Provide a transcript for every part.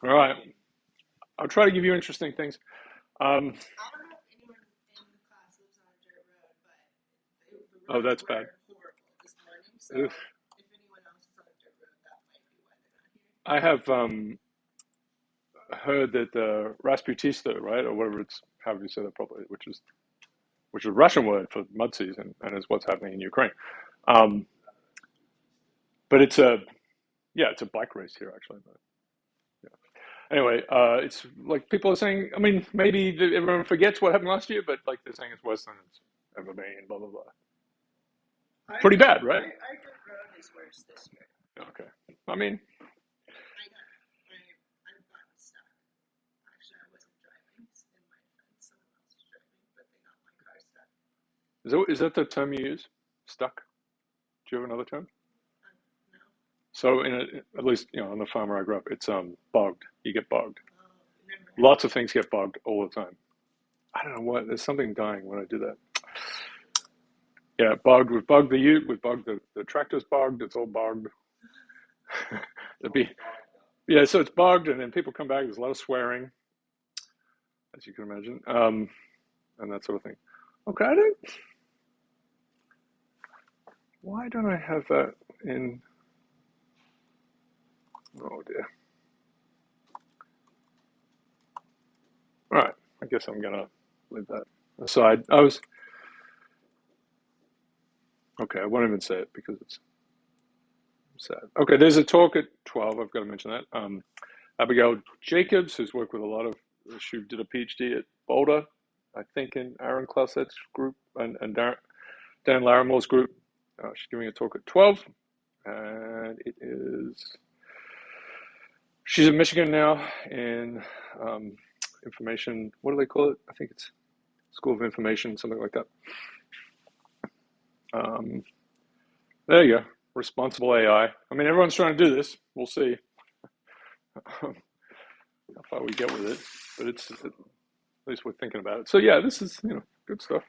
All right. I'll try to give you interesting things. Um, I don't know if anyone in the class lives on a dirt road, but the oh, roads that's were bad. horrible this morning. So Oof. if anyone else is on a dirt road, that might be why they're not here. I have heard that Rasputista, right, or whatever it's, how do you say that properly, which is a Russian word for mud season, and is what's happening in Ukraine. Um, but it's a bike race here actually. But, yeah. Anyway, it's like people are saying. I mean, maybe everyone forgets what happened last year, but like they're saying it's worse than it's ever been. Blah blah blah. Pretty bad, right? Our dirt road is worse this year. Okay. I mean, I've gotten stuck. Actually, I wasn't driving. In my defense, someone else was driving, but they got my car stuck. is that the term you use? Stuck? Do you have another term? No. So at least on the farm where I grew up, it's bogged. You get bogged. Never Lots of things get bogged all the time. I don't know what. There's something dying when I do that. Yeah, bogged. We've bogged the ute. We've bogged the tractor's bogged. It's all bogged. Yeah, so it's bogged, and then people come back. There's a lot of swearing, as you can imagine, and that sort of thing. Okay, why don't I have that in? Oh dear. All right, I guess I'm gonna leave that aside. Okay. I won't even say it because it's sad. Okay, there's a talk at 12. I've got to mention that. Abigail Jacobs, who's worked with a lot of, she did a PhD at Boulder, I think, in Aaron Classett's group and Dan Laramore's group. She's giving a talk at 12, and she's in Michigan now in information, what do they call it? I think it's School of Information, something like that. There you go. Responsible AI. I mean, everyone's trying to do this. We'll see how far we get with it, but it's at least we're thinking about it. So yeah, this is good stuff.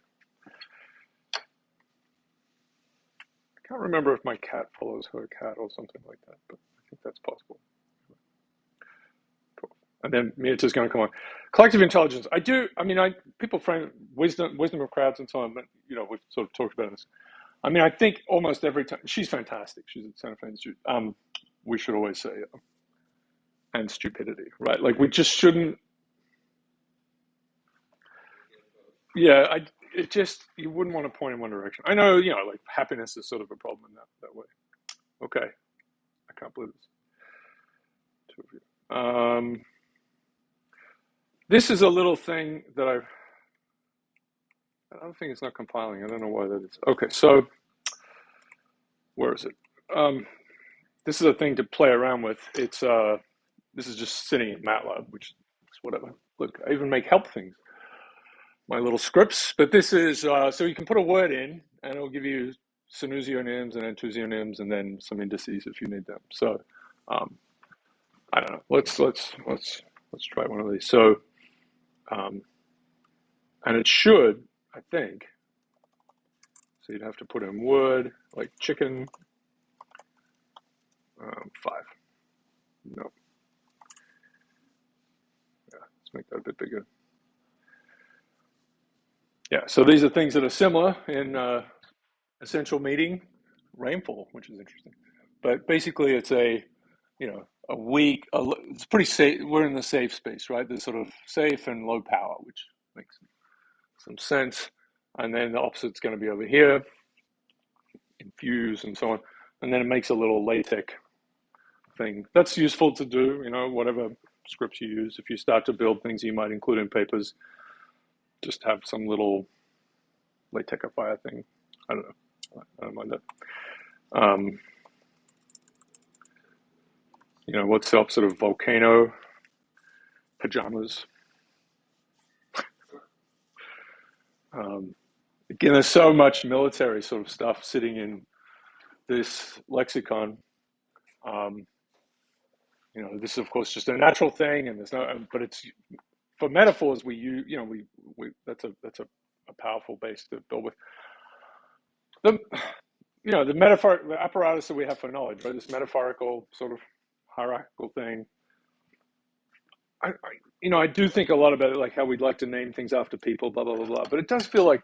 I can't remember if my cat follows her cat or something like that, but I think that's possible. And then Mieta's going to come on. Collective intelligence. People frame wisdom of crowds and so on, but we've sort of talked about this. I mean, I think almost every time she's fantastic. She's at Santa Fe Institute. We should always say, and stupidity, right? Like we just shouldn't. Yeah, you wouldn't want to point in one direction. I know, like happiness is sort of a problem in that way. Okay, I can't believe this. Two of you. This is a little thing that I don't think it's not compiling. I don't know why that is. Okay, so where is it? This is a thing to play around with. This is just sitting in MATLAB, which is whatever. Look, I even make help things, my little scripts. But this is so you can put a word in, and it'll give you synousionyms and antousionyms, and then some indices if you need them. So I don't know. Let's try one of these. So and it should, I think. So you'd have to put in word like chicken. 5. No. Yeah, let's make that a bit bigger. Yeah, so these are things that are similar in essential meeting, rainfall, which is interesting. But basically, it's a weak. It's pretty safe. We're in the safe space, right? There's sort of safe and low power, which makes some sense. And then the opposite's going to be over here, infuse and so on. And then it makes a little LaTeX thing. That's useful to do, whatever scripts you use. If you start to build things you might include in papers, just have some little LaTeXifier thing. I don't know. I don't mind that. What's the opposite of volcano? Pajamas. Again, there's so much military sort of stuff sitting in this lexicon. This is of course just a natural thing, and but it's for metaphors. We that's a powerful base to build with. The apparatus that we have for knowledge, right? This metaphorical sort of hierarchical thing. I do think a lot about it, like how we'd like to name things after people, blah blah blah blah. But it does feel like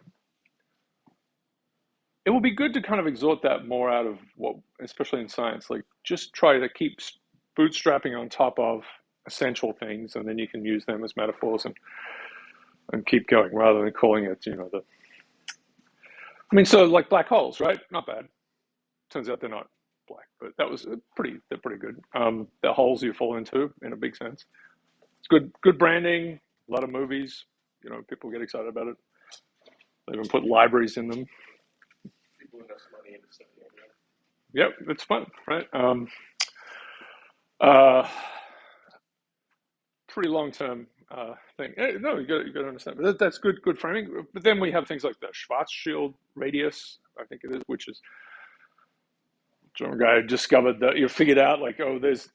it will be good to kind of exhort that more out of what, especially in science, like just try to keep bootstrapping on top of essential things, and then you can use them as metaphors and keep going rather than calling it, the. I mean, so like black holes, right? Not bad. Turns out they're not black, but they're pretty good. They're holes you fall into in a big sense. It's good branding. A lot of movies, people get excited about it. They even put libraries in them. People invest money into stuff. Yep, it's fun, right? Uh, Pretty long term thing. No, you got to understand. But that's good framing. But then we have things like the Schwarzschild radius, I think it is, which is some guy discovered that you figured out like, oh, there's,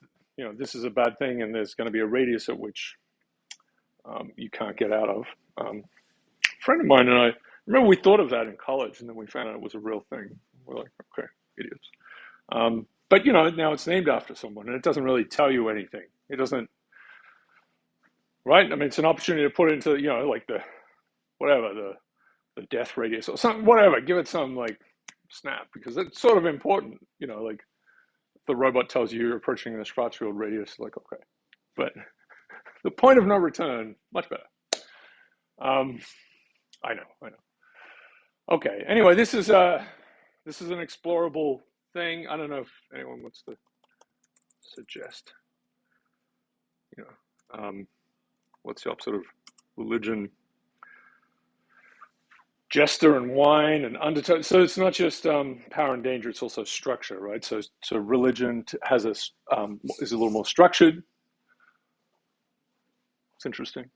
this is a bad thing, and there's going to be a radius at which you can't get out of. A friend of mine and I remember we thought of that in college, and then we found out it was a real thing. We're like, okay, idiots. But now it's named after someone, and it doesn't really tell you anything. It doesn't, right? I mean, it's an opportunity to put into like the death radius or something, whatever. Give it some like snap, because it's sort of important. Like if the robot tells you you're approaching the Schwarzschild radius, like okay, but the point of no return, much better. I know. Okay. Anyway, this is an explorable thing. I don't know if anyone wants to suggest. What's the opposite of religion? Jester and wine and undertone. So it's not just power and danger; it's also structure, right? So religion has is a little more structured. It's interesting.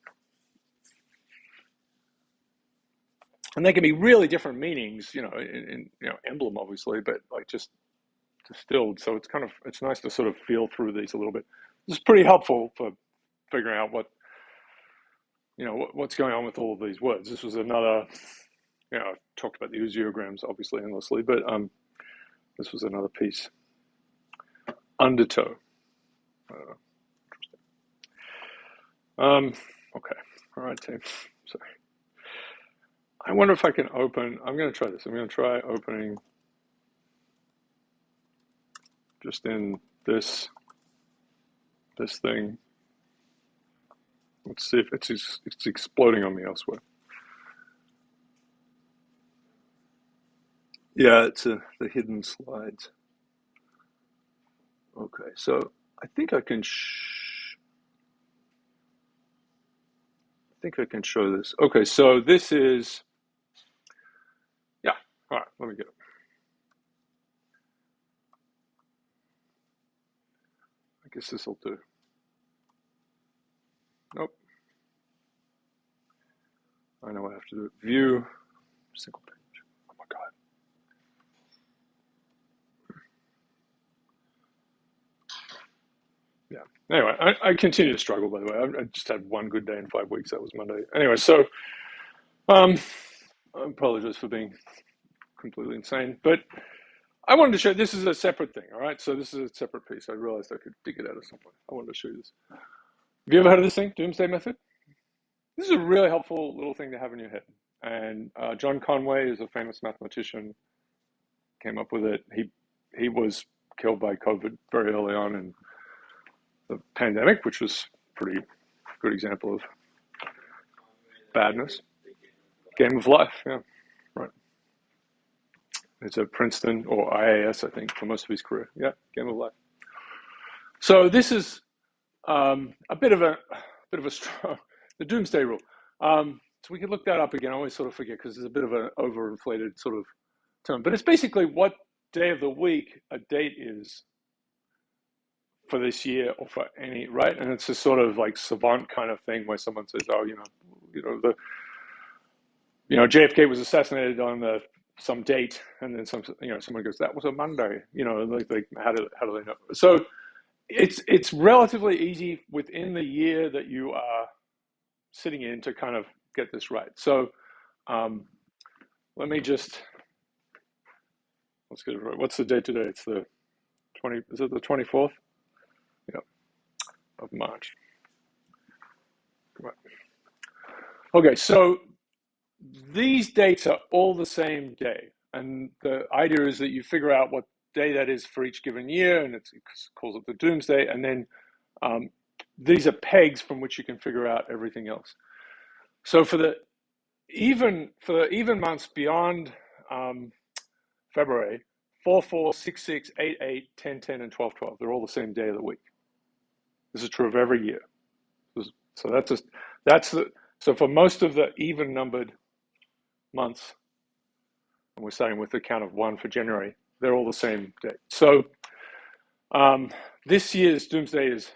And they can be really different meanings, in emblem obviously, but like just distilled. So it's nice to sort of feel through these a little bit. This is pretty helpful for figuring out what's going on with all of these words. This was another, I've talked about the ousiograms obviously endlessly, but this was another piece. Undertow. Interesting. Okay. All right, team. Sorry. I wonder if I can open. I'm going to try this. I'm going to try opening just in this thing. Let's see if it's exploding on me elsewhere. Yeah, it's the hidden slides. Okay, so I think I can. I think I can show this. Okay, so this is. Yeah. All right. Let me get it. I guess this will do. Nope. I know what I have to do. View, single page. Oh my God. Yeah. Anyway, I continue to struggle, by the way. I just had one good day in 5 weeks. That was Monday. Anyway, so I apologize for being completely insane. But I wanted to show, this is a separate thing, all right? So this is a separate piece. I realized I could dig it out of somewhere. I wanted to show you this. Have you ever heard of this thing, Doomsday method? This is a really helpful little thing to have in your head. And John Conway is a famous mathematician, came up with it. He was killed by COVID very early on in the pandemic, which was a pretty good example of badness. Game of Life, yeah, right. It's at Princeton or IAS, I think, for most of his career. Yeah, Game of Life. So this is a bit of a strong, the Doomsday rule. So we can look that up again. I always sort of forget because it's a bit of an overinflated sort of term, but it's basically what day of the week a date is for this year or for any, right? And it's a sort of like savant kind of thing where someone says, oh, JFK was assassinated on some date, and then someone goes, that was a Monday, like how do they know? So it's relatively easy within the year that you are sitting in to kind of get this right. So let's get it right. What's the date today? It's the 20, is it the 24th? Yeah, of March. Right. Okay, so these dates are all the same day, and the idea is that you figure out what day that is for each given year, and it calls it the Doomsday, and then these are pegs from which you can figure out everything else. So for the even months beyond February, 4/4, 6/6, 8/8, 10/10, and 12/12, they're all the same day of the week. This is true of every year. So so for most of the even numbered months, and we're starting with the count of 1 for January, they're all the same day. So this year's Doomsday is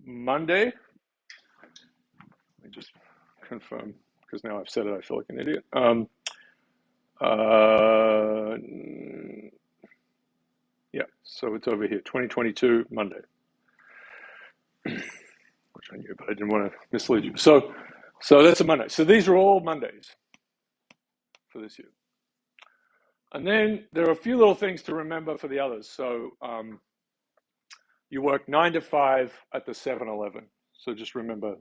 Monday. Let me just confirm, because now I've said it, I feel like an idiot. Yeah, so it's over here, 2022, Monday. Which I knew, but I didn't want to mislead you. So that's a Monday. So these are all Mondays for this year. And then there are a few little things to remember for the others. So you work 9 to 5 at the 7-Eleven. So just remember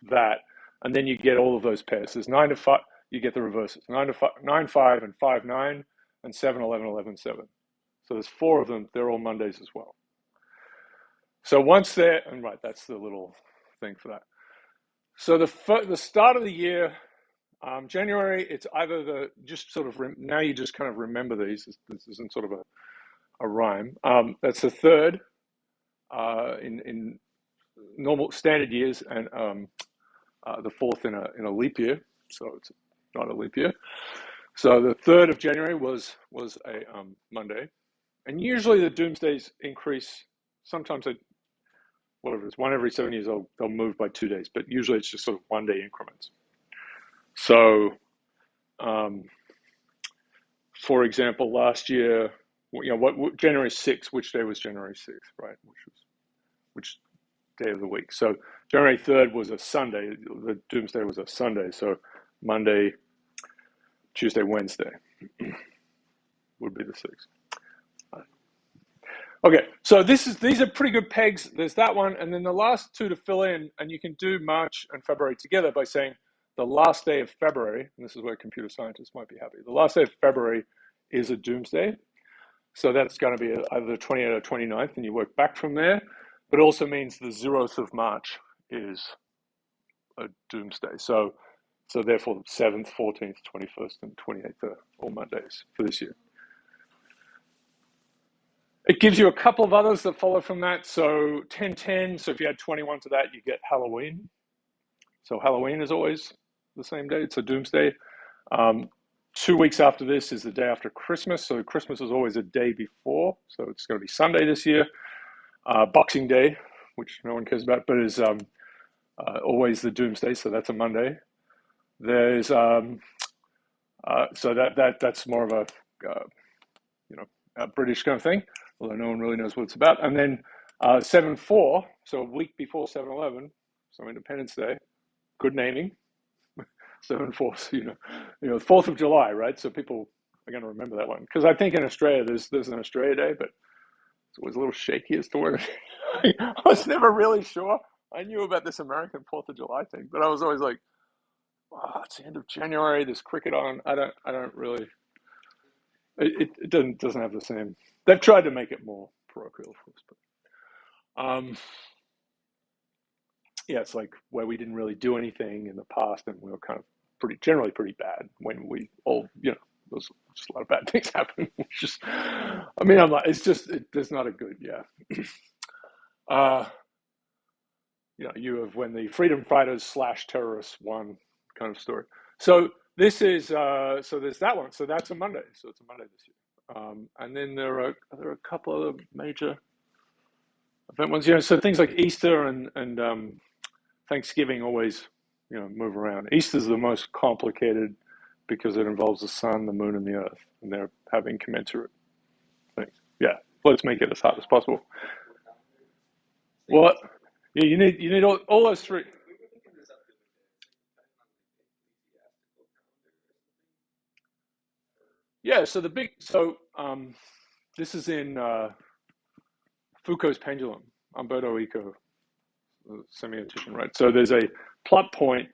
that. And then you get all of those pairs. There's 9 to 5, you get the reverses. 9 to 5, 9/5 and 5/9, and 7/11, 11/7. So there's 4 of them. They're all Mondays as well. So once they're, and right, that's the little thing for that. So the start of the year, January, it's either now you just kind of remember these. This isn't sort of a rhyme. That's the 3rd in normal standard years, and the 4th in a leap year. So it's not a leap year. So the 3rd of January was a Monday, and usually the Doomsdays increase. Sometimes whatever it is, 1 every 7 years, they'll move by 2 days, but usually it's just sort of 1 day increments. So, for example, last year, what January 6th, which day was January 6th, right? Which day of the week? So January 3rd was a Sunday. The Doomsday was a Sunday. So Monday, Tuesday, Wednesday would be the 6th. Okay, so these are pretty good pegs. There's that one, and then the last 2 to fill in, and you can do March and February together by saying the last day of February, and this is where computer scientists might be happy. The last day of February is a Doomsday. So that's going to be either the 28th or 29th, and you work back from there. But it also means the 0th of March is a Doomsday. So therefore, the 7th, 14th, 21st, and 28th are all Mondays for this year. It gives you a couple of others that follow from that. So 10/10, so if you add 21 to that, you get Halloween. So Halloween is always the same day. It's a Doomsday. 2 weeks after this is the day after Christmas. So Christmas is always a day before. So it's going to be Sunday this year. Boxing Day, which no one cares about, but is always the Doomsday. So that's a Monday. There's so that's more of a British kind of thing, although no one really knows what it's about. And then 7/4, so a week before 7/11, so Independence Day. Good naming. 7/4, the 4th of July, right? So people are going to remember that one, because I think in Australia there's an Australia Day, but it's always a little shaky as to where. I was never really sure. I knew about this American 4th of July thing, but I was always like, oh, it's the end of January. There's cricket on. I don't really. It doesn't have the same. They've tried to make it more parochial, of course, but yeah, it's like where we didn't really do anything in the past, and we were kind of generally pretty bad when we all, there's just a lot of bad things happen. I'm like, there's not a good, you have when the freedom fighters / terrorists won kind of story. So this is, so there's that one. So that's a Monday. So it's a Monday this year. And then there are a couple other major event ones, so things like Easter and Thanksgiving always, move around. Easter's the most complicated because it involves the sun, the moon, and the earth, and they're having commensurate things. Yeah, let's make it as hard as possible. What? Yeah, you need all those three. Yeah, so this is in Foucault's Pendulum, Umberto Eco, semiotician, right? So there's a plot point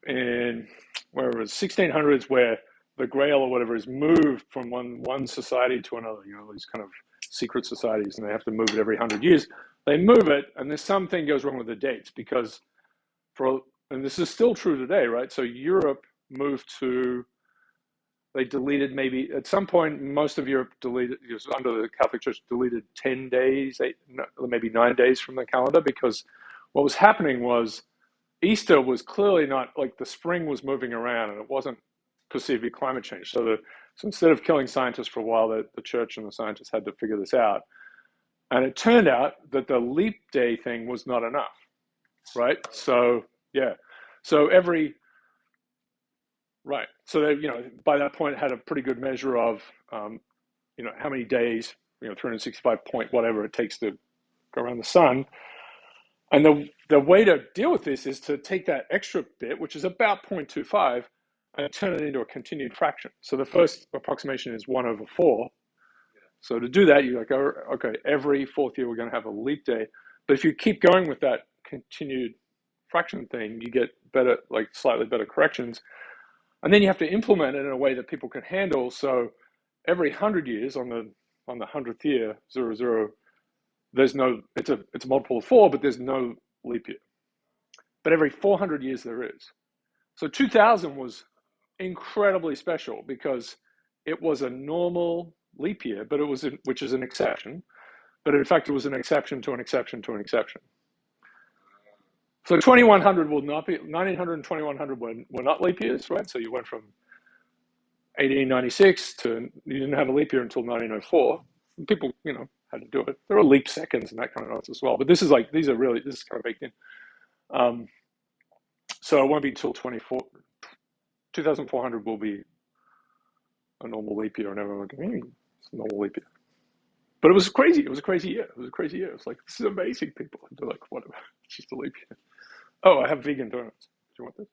in where it was 1600s where the Grail or whatever is moved from one society to another. You know, these kind of secret societies, and they have to move it every 100 years. They move it, and there's something goes wrong with the dates because and this is still true today, right? So Europe moved to. They deleted maybe at some point. Most of Europe deleted under the Catholic Church deleted 10 days, maybe 9 days from the calendar because what was happening was Easter was clearly not like the spring was moving around and it wasn't perceived to be climate change. So instead of killing scientists for a while, the church and the scientists had to figure this out. And it turned out that the leap day thing was not enough, right? So yeah, so right. So they, by that point had a pretty good measure of, how many days, 365 point whatever it takes to go around the sun. And the way to deal with this is to take that extra bit, which is about 0.25, and turn it into a continued fraction. So the first approximation is 1/4. So to do that, you go, okay, every fourth year we're going to have a leap day. But if you keep going with that continued fraction thing, you get better, like slightly better corrections. And then you have to implement it in a way that people can handle. So every 100 years on the 100th year, 00, there's no, it's a multiple of 4, but there's no leap year. But every 400 years there is. So 2000 was incredibly special because it was a normal leap year, but which is an exception. But in fact, it was an exception to an exception to an exception. So 2100 will not be, 1900 and 2100 were not leap years, right? So you went from 1896 to, you didn't have a leap year until 1904. And people, had to do it. There are leap seconds and that kind of notes as well. But this is this is kind of baked in. So it won't be till 2400 will be a normal leap year, and everyone will go, it's a normal leap year. But it was crazy. It was a crazy year. It was a crazy year. It's like, this is amazing, people. And they're like, whatever. It's just a leap year. Oh, I have vegan donuts. Do you want this?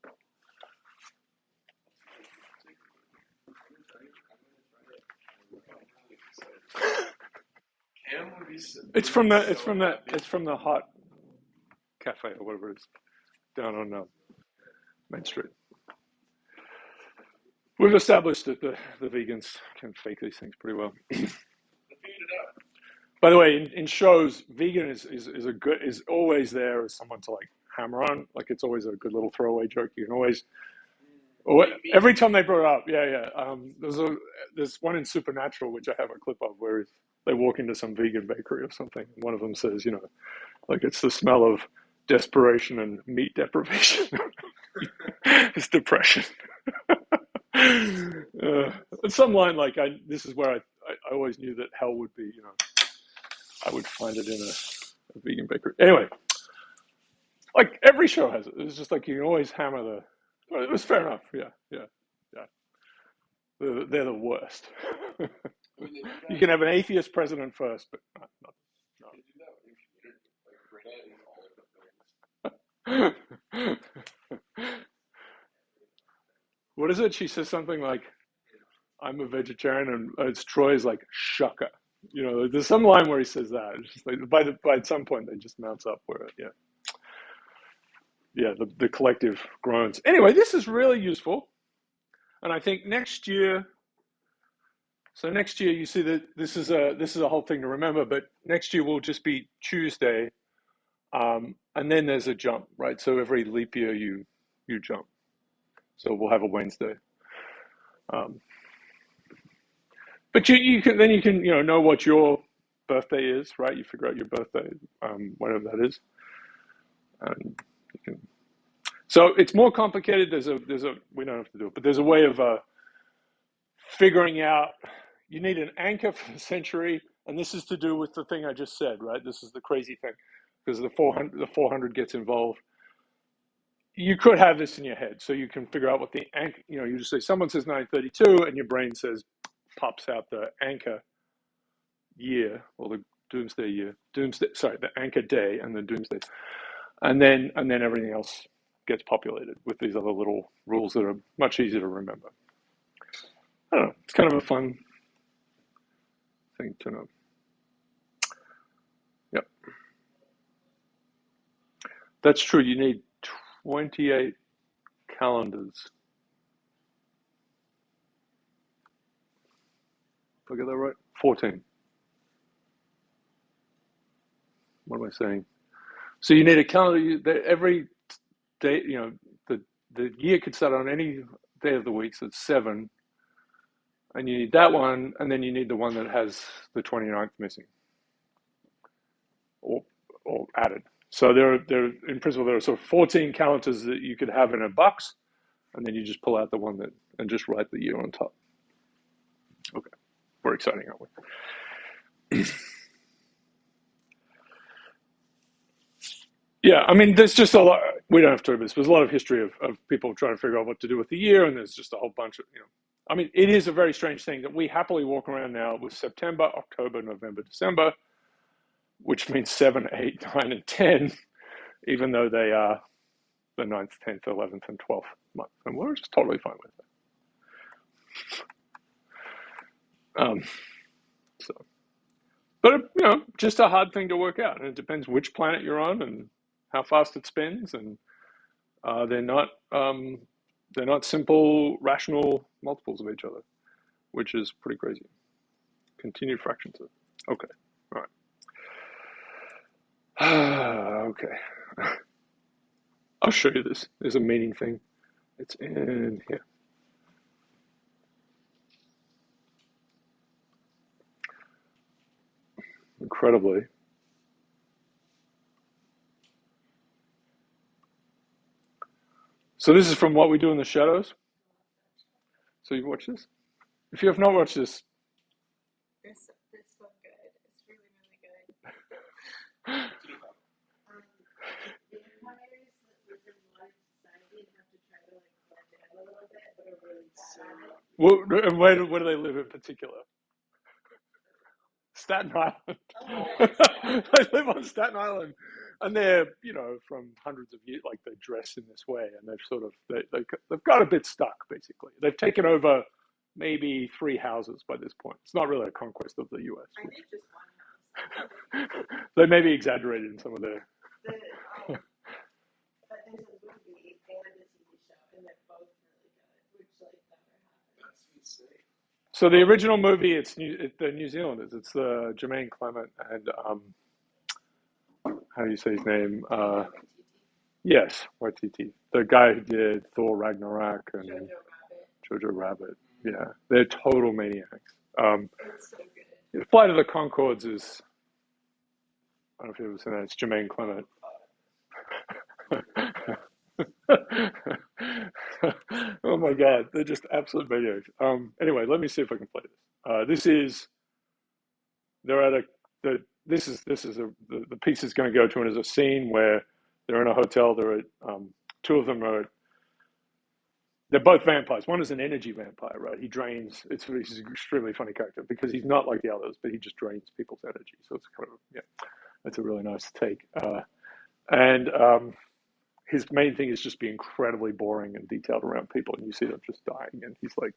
It's from the hot cafe or whatever it is down on Main Street. We've established that the vegans can fake these things pretty well. By the way, in shows, vegan is always there as someone to hammer on. Like it's always a good little throwaway joke. You can always every time they brought it up, yeah. There's one in Supernatural which I have a clip of where they walk into some vegan bakery or something. And one of them says, it's the smell of desperation and meat deprivation. It's depression. Some line this is where I always knew that hell would be, I would find it in a vegan bakery. Anyway, every show has it. It's just you can always hammer the. Well, it was fair enough. Yeah. They're the worst. You can have an atheist president first, but no. What is it? She says something like, I'm a vegetarian, and it's Troy's shucka. There's some line where he says that. It's just by some point, they just mounts up where, the collective groans. Anyway, this is really useful. And I think next year, you see that this is a whole thing to remember, but next year will just be Tuesday. And then there's a jump, right? So every leap year you jump. So we'll have a Wednesday. But you can know what your birthday is, right? You figure out your birthday, whatever that is, and you can. So it's more complicated. We don't have to do it, but there's a way of figuring out. You need an anchor for the century, and this is to do with the thing I just said, right? This is the crazy thing, because the 400 gets involved. You could have this in your head, so you can figure out what the anchor. You just say someone says 932, and your brain pops out the anchor year, or the Doomsday year. The anchor day and the Doomsday, and then everything else gets populated with these other little rules that are much easier to remember. I don't know. It's kind of a fun thing to know. Yep. That's true. You need 28 calendars. Did I get that right? 14. What am I saying? So you need a calendar. Every day, the year could start on any day of the week, so it's 7. And you need that one, and then you need the one that has the 29th missing or added. So there in principle, there are sort of 14 calendars that you could have in a box, and then you just pull out the one and just write the year on top. Okay, we're exciting, aren't we? Yeah, I mean, there's just a lot. We don't have to do this. There's a lot of history of people trying to figure out what to do with the year, and there's just a whole bunch of, I mean, it is a very strange thing that we happily walk around now with September, October, November, December, which means 7, 8, 9, and 10, even though they are the 9th, 10th, 11th, and 12th month. And we're just totally fine with that. But, just a hard thing to work out. And it depends which planet you're on and how fast it spins. And they're not simple, rational multiples of each other, which is pretty crazy. Continued fractions. Okay. All right. Okay. I'll show you this. There's a meaning thing. It's in here. Incredibly. So this is from What We Do in the Shadows. So you watch this? If you have not watched this, It's so good. It's really, really good. Vampires that live in modern society and have to try to blend in a little bit, but are really bad at it. where do they live in particular? Staten Island. They live on Staten Island, and they're from hundreds of years. Like they dress in this way, and they've got a bit stuck. Basically, they've taken over maybe 3 houses by this point. It's not really a conquest of the U.S. I think just one house. They may be exaggerated in some of their. But there's a movie and a TV show, and they're both really good, which never happens. That's insane. So the original movie, it's the New Zealanders. It's the Jermaine Clement and how do you say his name? Yes, Waititi, the guy who did Thor Ragnarok and Jojo Rabbit. Yeah, they're total maniacs. It's so good. Flight of the Conchords is. I don't know if you've ever seen that. It's Jermaine Clement. Oh my god, they're just absolute maniacs. Anyway, let me see if I can play this. The piece is going to go to, and is a scene where they're in a hotel. Two of them are. They're both vampires. One is an energy vampire, right? He's an extremely funny character because he's not like the others, but he just drains people's energy. So it's kind of that's a really nice take. And his main thing is just be incredibly boring and detailed around people, and you see them just dying, and he's like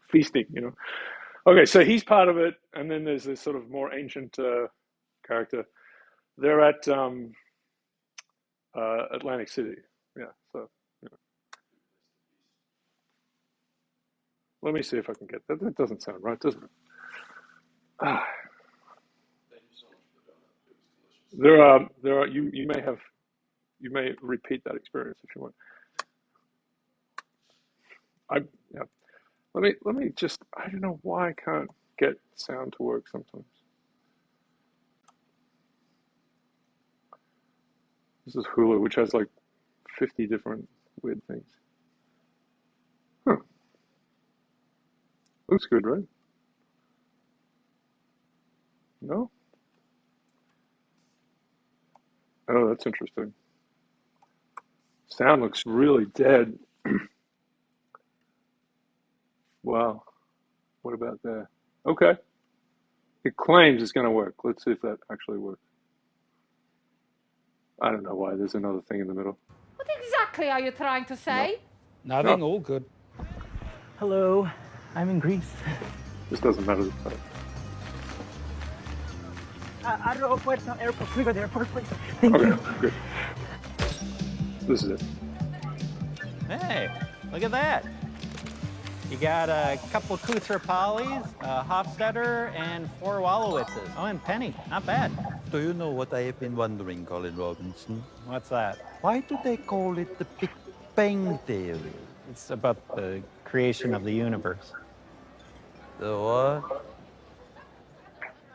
feasting, Okay, so he's part of it, and then there's this sort of more ancient character. They're at Atlantic City, so. Let me see if I can get that. That doesn't sound right, doesn't it? Thank you so much for the donut. It was delicious. There are. You may repeat that experience if you want. Let me just. I don't know why I can't get sound to work sometimes. This is Hulu, which has like 50 different weird things. Huh. Looks good, right? No? Oh, that's interesting. Sound looks really dead. Wow. What about that? Okay. It claims it's going to work. Let's see if that actually works. I don't know why. There's another thing in the middle. What exactly are you trying to say? Nothing, No. all good. Hello, I'm in Greece. This doesn't matter this time. Aeropuerto, airport. Can we go to the airport, please? Thank Okay, you. good. This is it. Hey, look at that. You got a couple Kuthra Pollys, a Hofstetter, and 4 Wallowitzes. Oh, and Penny. Not bad. Do you know what I have been wondering, Colin Robinson? What's that? Why do they call it the Big Bang Theory? It's about the creation of the universe. The what?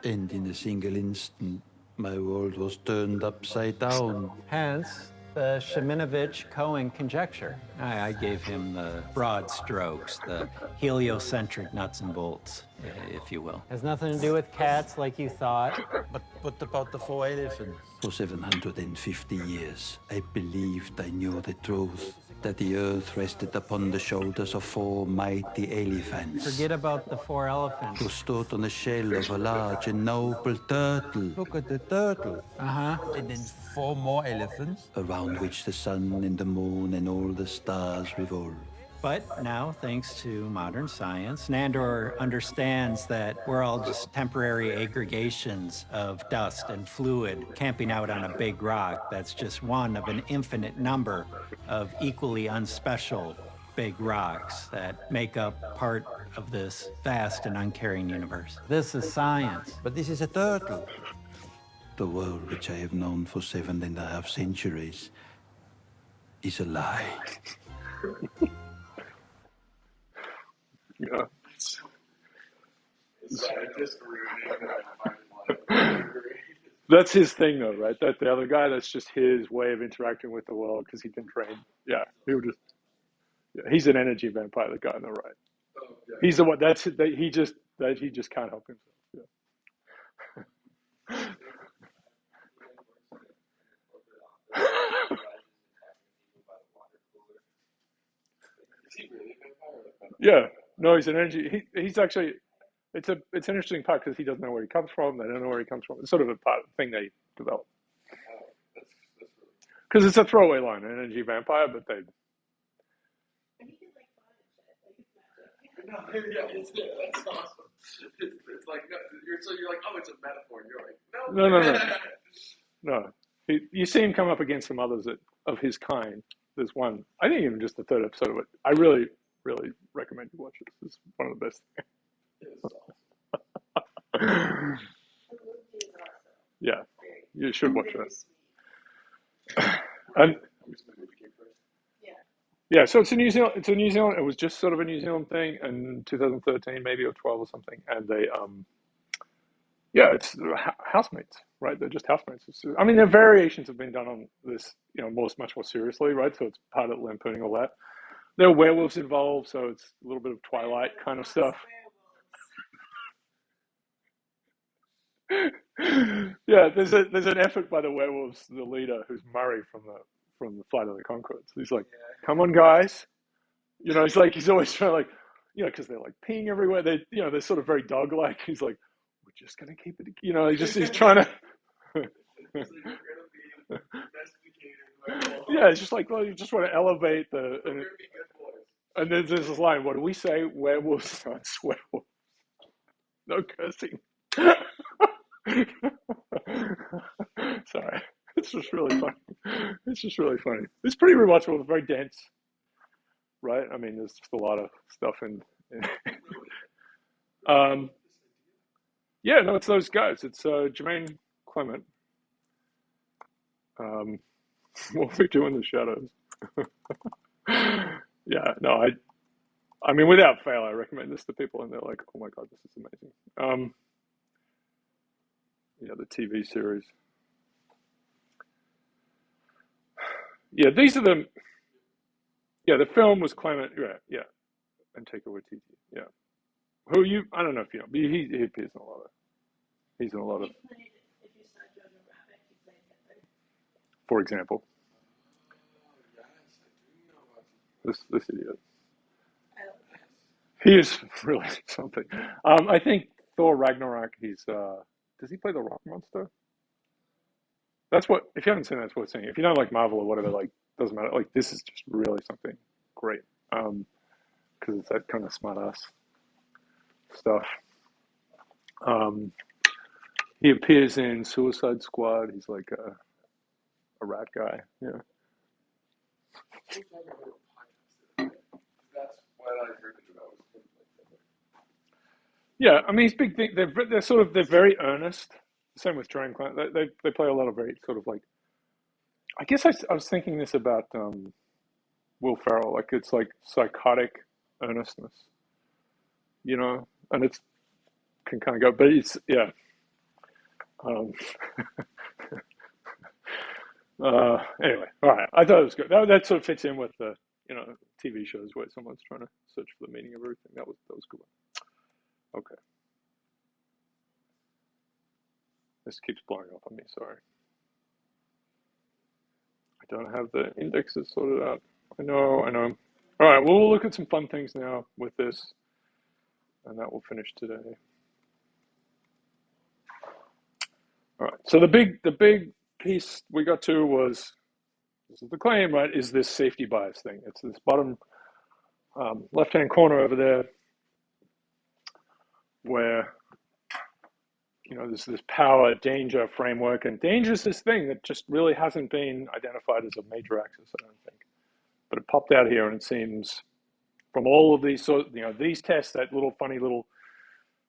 And in a single instant, my world was turned upside down. Hence, the Sheminovich-Cohen conjecture. I gave him the broad strokes, the heliocentric nuts and bolts, if you will. Has nothing to do with cats like you thought. But what about the 4 elephants? For 750 years, I believed I knew the truth, that the earth rested upon the shoulders of 4 mighty elephants. Forget about the 4 elephants. Who stood on the shell of a large and noble turtle. Look at the turtle. Uh-huh. And then 4 more elephants, around which the sun and the moon and all the stars revolve. But now, thanks to modern science, Nandor understands that we're all just temporary aggregations of dust and fluid camping out on a big rock that's just one of an infinite number of equally unspecial big rocks that make up part of this vast and uncaring universe. This is science. But this is a turtle. The world which I have known for 7.5 centuries is a lie. Yeah. That's his thing, though, right? That the other guy, that's just his way of interacting with the world because he can train. Yeah, he would just. Yeah, he's an energy vampire. The guy on the right. He's the one. That's that he just can't help himself. Yeah. No, he's an energy. He's actually. It's an interesting part because he doesn't know where he comes from. They don't know where he comes from. It's sort of a part thing they develop. Because it's a throwaway line, an energy vampire, but they. And he can like fly and shit. No, yeah, that's awesome. It's like you're like, oh, it's a metaphor. And you're like, No. You see him come up against some others of his kind. There's one. I think even just the 3rd episode of it. I really, really recommend you watch it. It's one of the best things. Yeah, you should watch it. And yeah, so it's a New Zealand. It was just sort of a New Zealand thing in 2013, maybe, or 12 or something. And they, it's housemates, right? They're just housemates. I mean, their variations have been done on this, much more seriously, right? So it's part of lampooning all that. There are werewolves involved, so it's a little bit of Twilight kind of stuff. Yeah, there's an effort by the werewolves, the leader, who's Murray from the Flight of the Conchords. He's like, "Come on, guys!" He's always trying to because they're like peeing everywhere. They're sort of very dog-like. He's like, "We're just gonna keep it," he's trying to. Yeah, it's just like, well, you just want to elevate and then there's this line. What do we say? Werewolves aren't swearwolves. No cursing. Sorry, it's just really funny. It's pretty rewatchable. It's very dense, right? I mean, there's just a lot of stuff in yeah, no, it's those guys. It's Jermaine Clement. What we do in the shadows. Yeah, no, I mean, without fail, I recommend this to people, and they're like, "Oh my god, this is amazing." The TV series. Yeah, these are the. Yeah, the film was Clement. Yeah, and Taika Waititi. Yeah, who you? I don't know if you know, but he appears in a lot of. He's in a lot of. If you saw Jojo Rabbit, he played Hitler. For example. This idiot. He is really something. I think Thor Ragnarok. He's. Does he play the rock monster? That's what. If you haven't seen, that's what it's saying. If you don't like Marvel or whatever, doesn't matter. This is just really something great. Because it's that kind of smart ass stuff. He appears in Suicide Squad. He's like a rat guy. Yeah. talking about a podcast. That's what I heard it about. Was kind of like that. Yeah, I mean, it's big thing. They're very earnest. Same with Drain Clan. They play a lot of very sort of like. I guess I was thinking this about Will Ferrell. Like it's like psychotic earnestness, you know, and it's can kind of go, but it's yeah. Um, anyway, all right. I thought it was good. That sort of fits in with the TV shows where someone's trying to search for the meaning of everything. That was a good one. Okay. This keeps blowing up on me. Sorry. I don't have the indexes sorted out. I know. All right. Well, we'll look at some fun things now with this, and that will finish today. All right. So the big piece we got to was, this is the claim, right? Is this safety bias thing? It's this bottom left-hand corner over there, where there's this power danger framework, and danger is this thing that just really hasn't been identified as a major axis, I don't think. But it popped out here, and it seems from all of these these tests, that funny little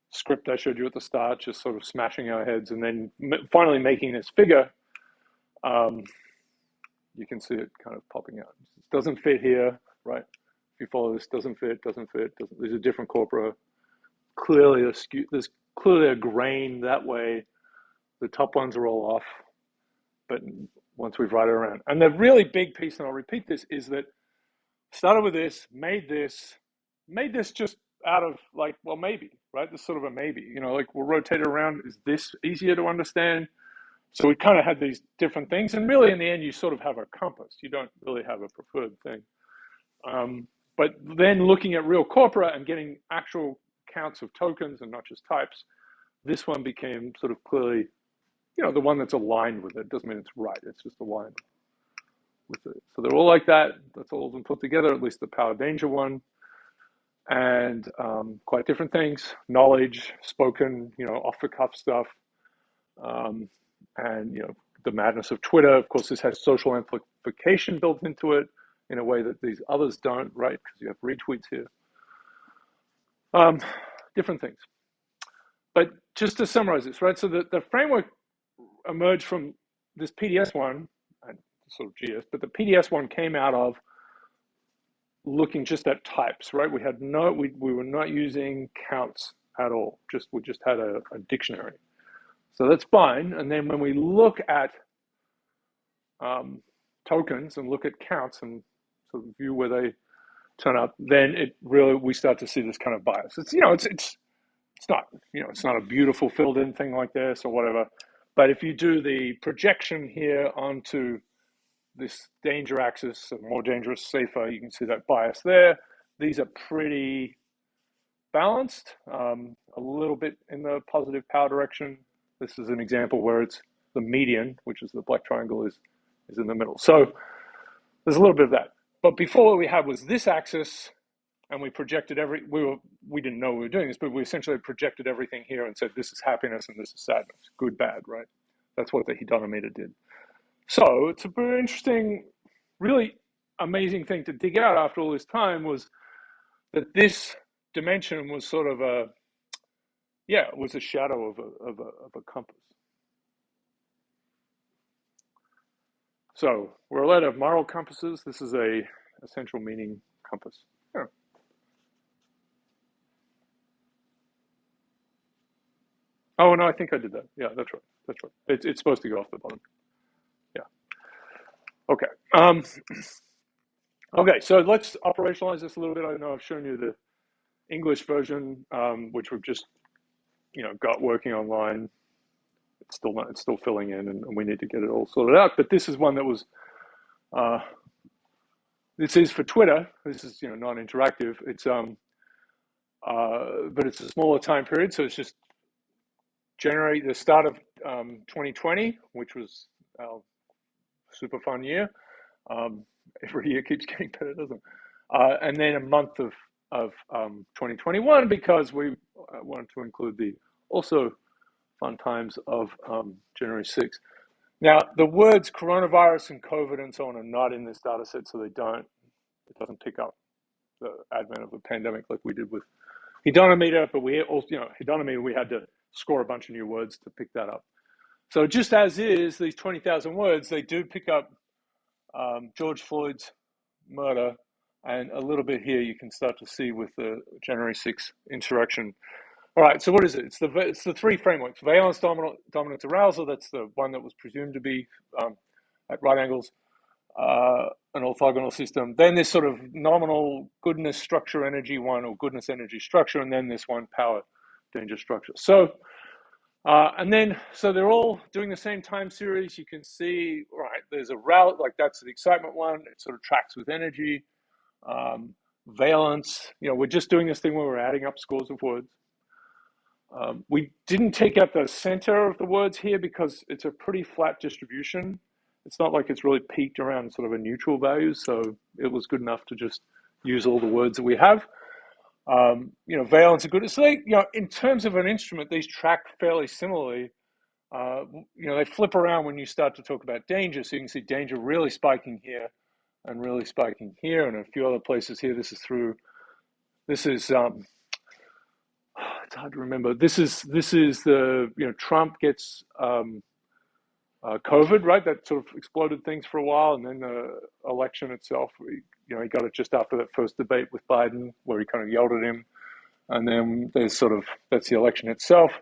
script I showed you at the start, just sort of smashing our heads, and then finally making this figure. You can see it kind of popping out. It doesn't fit here, right? If you follow this, doesn't fit. These are different corpora. Clearly there's clearly a grain that way. The top ones are all off, but once we've right it around. And the really big piece, and I'll repeat this, is that started with this, made this just out of like, well, maybe, right? This sort of a maybe, like we'll rotate it around. Is this easier to understand? So we kind of had these different things, and really in the end, you sort of have a compass. You don't really have a preferred thing. But then looking at real corpora and getting actual counts of tokens and not just types, this one became sort of clearly, the one that's aligned with it. Doesn't mean it's right. It's just aligned with it. So they're all like that. That's all of them put together, at least the power danger one. And quite different things. Knowledge, spoken, off the cuff stuff. And the madness of Twitter. Of course, this has social amplification built into it in a way that these others don't, right? Because you have retweets here. Different things. But just to summarize this, right? So the framework emerged from this PDS one, and sort of GS, but the PDS one came out of looking just at types, right? We were not using counts at all. We just had a dictionary. So that's fine. And then when we look at tokens and look at counts and sort of view where they turn up, then we start to see this kind of bias. It's not a beautiful filled in thing like this or whatever. But if you do the projection here onto this danger axis, of more dangerous, safer, you can see that bias there. These are pretty balanced, a little bit in the positive power direction. This is an example where it's the median, which is the black triangle, is in the middle. So there's a little bit of that. But before what we had was this axis, and we projected we didn't know we were doing this, but we essentially projected everything here and said this is happiness and this is sadness, good, bad, right? That's what the hedonimeter did. So it's a very interesting, really amazing thing to dig out after all this time, was that this dimension was sort of it was a shadow of a compass. So we're allowed to have moral compasses. This is a essential meaning compass. Yeah. Oh no, I think I did that. Yeah, that's right. It's supposed to go off the bottom. Yeah. Okay. Okay. So let's operationalize this a little bit. I know I've shown you the English version, which we've just got working online. It's still filling in, and we need to get it all sorted out. But this is one that was. This is for Twitter. This is non-interactive. It's but it's a smaller time period, so it's just January, the start of 2020, which was our super fun year. Every year keeps getting better, doesn't it? And then a month of 2021, because we wanted to include the also fun times of January 6th. Now, the words coronavirus and COVID and so on are not in this data set, so they don't It doesn't pick up the advent of the pandemic like we did with hedonimeter, but we also, hedonimeter, we had to score a bunch of new words to pick that up. So just as is, these 20,000 words, they do pick up George Floyd's murder, and a little bit here you can start to see with the January 6th insurrection. All right, so what is it? It's the three frameworks. Valence, dominance, arousal, that's the one that was presumed to be at right angles, an orthogonal system. Then this sort of nominal goodness structure energy one, or goodness energy structure, and then this one power danger structure. So, so they're all doing the same time series. You can see, right, there's a route, like that's the excitement one. It sort of tracks with energy. Valence, we're just doing this thing where we're adding up scores of words. We didn't take out the center of the words here because it's a pretty flat distribution. It's not like it's really peaked around sort of a neutral value, so it was good enough to just use all the words that we have. Valence are good. So they, in terms of an instrument, these track fairly similarly. They flip around when you start to talk about danger. So you can see danger really spiking here and really spiking here, and a few other places here. This is it's hard to remember. This is the, Trump gets COVID, right? That sort of exploded things for a while, and then the election itself, he got it just after that first debate with Biden, where he kind of yelled at him, and then there's that's the election itself,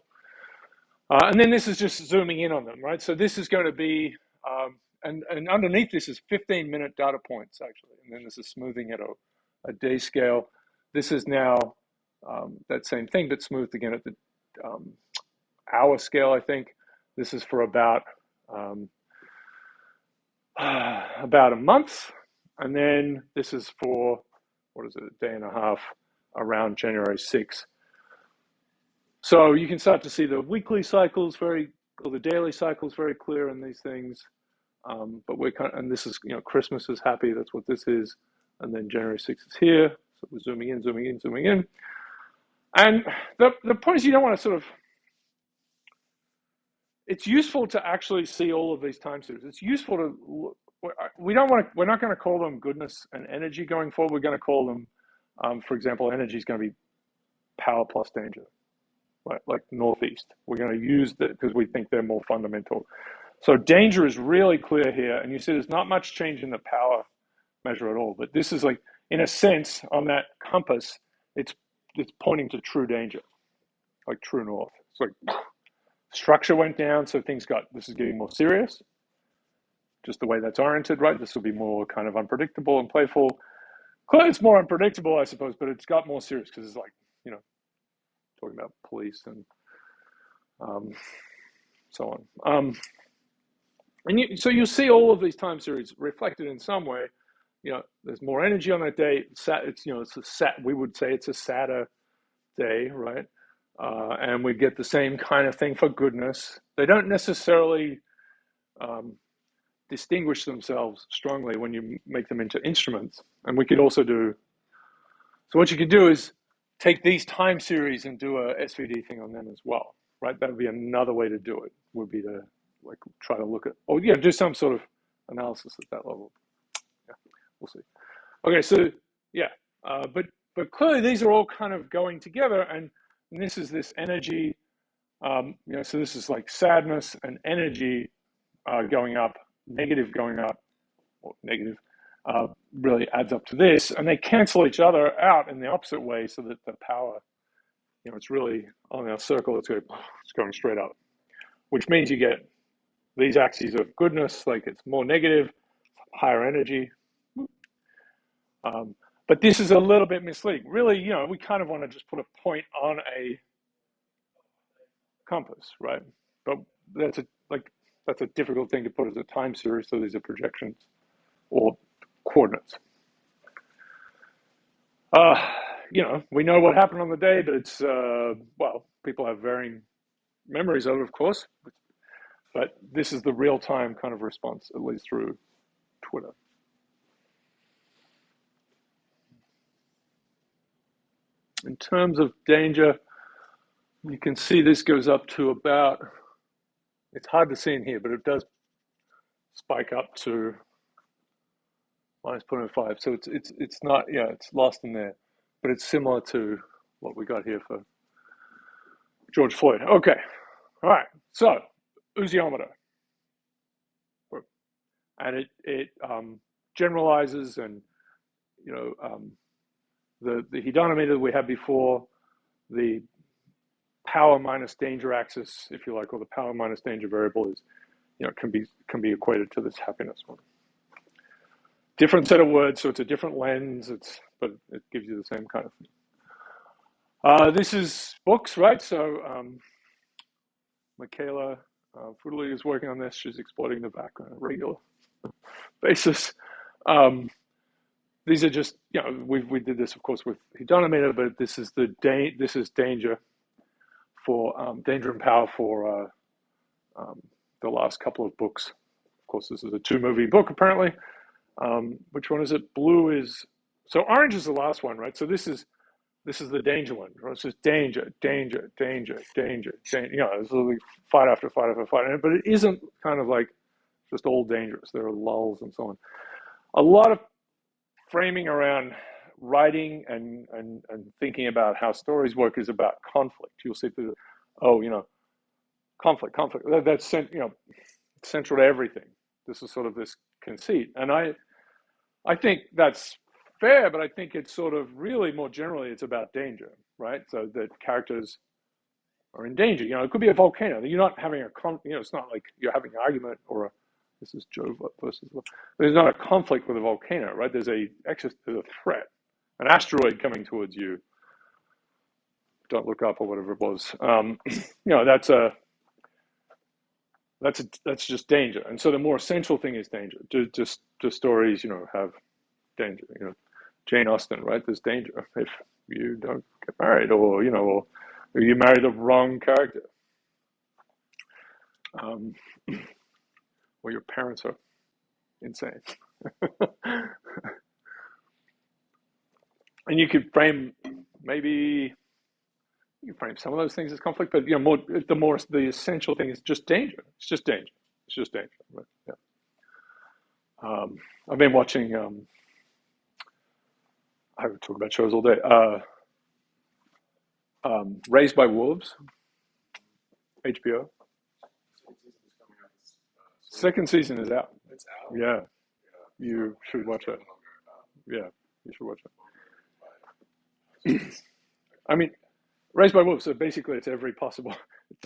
and then this is just zooming in on them, right? So this is going to be, and underneath this is 15-minute data points actually, and then this is smoothing at a day scale. This is now that same thing, but smoothed again at the hour scale, I think. This is for about a month, and then this is for, a day and a half around January 6th. So you can start to see the weekly cycles or the daily cycles very clear in these things. But we're and this is, Christmas is happy, that's what this is. And then January 6th is here. So we're zooming in, zooming in, zooming in. And the point is, you don't want to sort of, it's useful to actually see all of these time series. It's useful to, we're not going to call them goodness and energy going forward. We're going to call them, for example, energy is going to be power plus danger, right? Like northeast. We're going to use that because we think they're more fundamental. So danger is really clear here. And you see there's not much change in the power measure at all. But this is like, in a sense, on that compass, it's pointing to true danger, like true north. It's like structure went down, so this is getting more serious. Just the way that's oriented, right? This will be more kind of unpredictable and playful. Clearly, it's more unpredictable, I suppose, but it's got more serious because it's like, talking about police and so on. So you'll see all of these time series reflected in some way. There's more energy on that day. We would say it's a sadder day, right? And we get the same kind of thing for goodness. They don't necessarily distinguish themselves strongly when you make them into instruments. And we could also so what you could do is take these time series and do a SVD thing on them as well, right? That would be another way to do it, would be to try to look at, do some sort of analysis at that level. Yeah, we'll see. Okay, so but clearly these are all kind of going together, and this is this energy, so this is like sadness and energy going up, negative going up, or negative really adds up to this, and they cancel each other out in the opposite way, so that the power, it's really on our circle, it's going straight up, which means you get these axes of goodness, like it's more negative, higher energy. But this is a little bit misleading. Really, we kind of want to just put a point on a compass, right? But that's a difficult thing to put as a time series, so these are projections or coordinates. We know what happened on the day, but it's, people have varying memories of it, of course. But this is the real-time kind of response, at least through Twitter. In terms of danger, you can see this goes up to about, it's hard to see in here, but it does spike up to minus 0.05. So it's not, yeah, it's lost in there, but it's similar to what we got here for George Floyd. Okay, all right. So ousiometer, and it generalizes, and the hedonimeter we had before, the power minus danger axis, if you like, or the power minus danger variable is, can be equated to this happiness one. Different set of words, so it's a different lens. But it gives you the same kind of thing. This is books, right? So Michaela Fudley is working on this. She's exploiting the background on a regular basis. These are just, we did this, of course, with hedonimeter, but this is danger for danger and power for the last couple of books. Of course, this is a 2-movie book, apparently. Which one is it? Blue is, so orange is the last one, right? So this is the danger one. Right? It's just danger. It's literally fight after fight after fight. But it isn't kind of like just all dangerous. There are lulls and so on. A lot of framing around writing and thinking about how stories work is about conflict. You'll see through, conflict. That's central to everything. This is sort of this conceit, and I think that's fair, but I think it's sort of really more generally it's about danger, right? So that characters are in danger. It could be a volcano. You're not having it's not like you're having an argument or this is Jove versus. There's not a conflict with a volcano, right? There's a threat, an asteroid coming towards you. Don't look up or whatever it was. That's just danger, and so the more essential thing is danger. Just stories, have danger. Jane Austen, right? There's danger if you don't get married, or or you marry the wrong character, or your parents are insane. And you could frame some of those things as conflict, but the essential thing is just danger. It's just danger. Right? Yeah. I've been watching. I would talk about shows all day. Raised by Wolves, HBO. Second season is out. It's out. Yeah, you should watch it. Yeah, you should watch it. I mean, Raised by Wolves. So basically, it's every possible.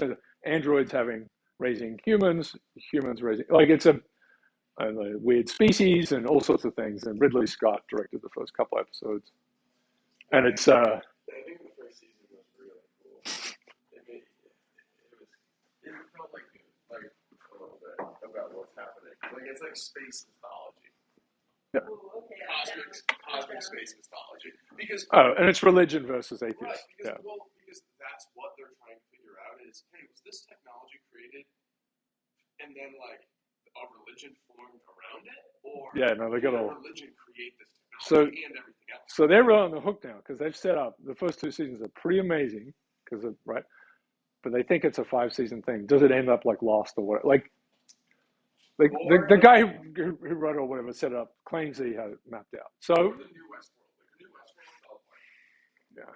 It's androids raising humans raising, like it's a weird species and all sorts of things. And Ridley Scott directed the first couple episodes, and it's. I think the first season was really cool. It felt like a little bit about what's happening. Like it's like space mythology. Yeah. Ooh, okay. Cosmic space mythology. Because and it's religion versus atheist. right, because, Yeah. Because that's what they're trying to figure out is, hey, was this technology created and then like a religion formed around it, or Yeah, no, they got did a all. religion create this So, technology and everything else? so they're really on the hook now because they've set up the first 2 seasons are pretty amazing right, but they think it's a 5-season thing. Does it end up like Lost or what? Like the guy who wrote it or whatever set it up claims that he had it mapped out. So Or the new Westworld. Like the new Westworld felt like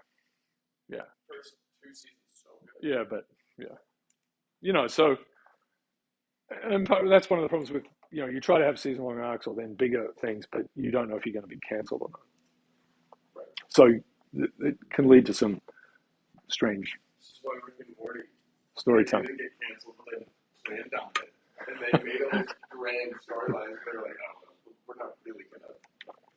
yeah, first 2 seasons so good. yeah, but yeah, so and that's one of the problems with you try to have season-long arcs or then bigger things, but you don't know if you're going to be cancelled or not. Right. So it can lead to some strange This is why Rick and Morty storytelling. didn't get canceled, but then planned on it. And they made all these grand storylines. They're like, oh, we're not really going to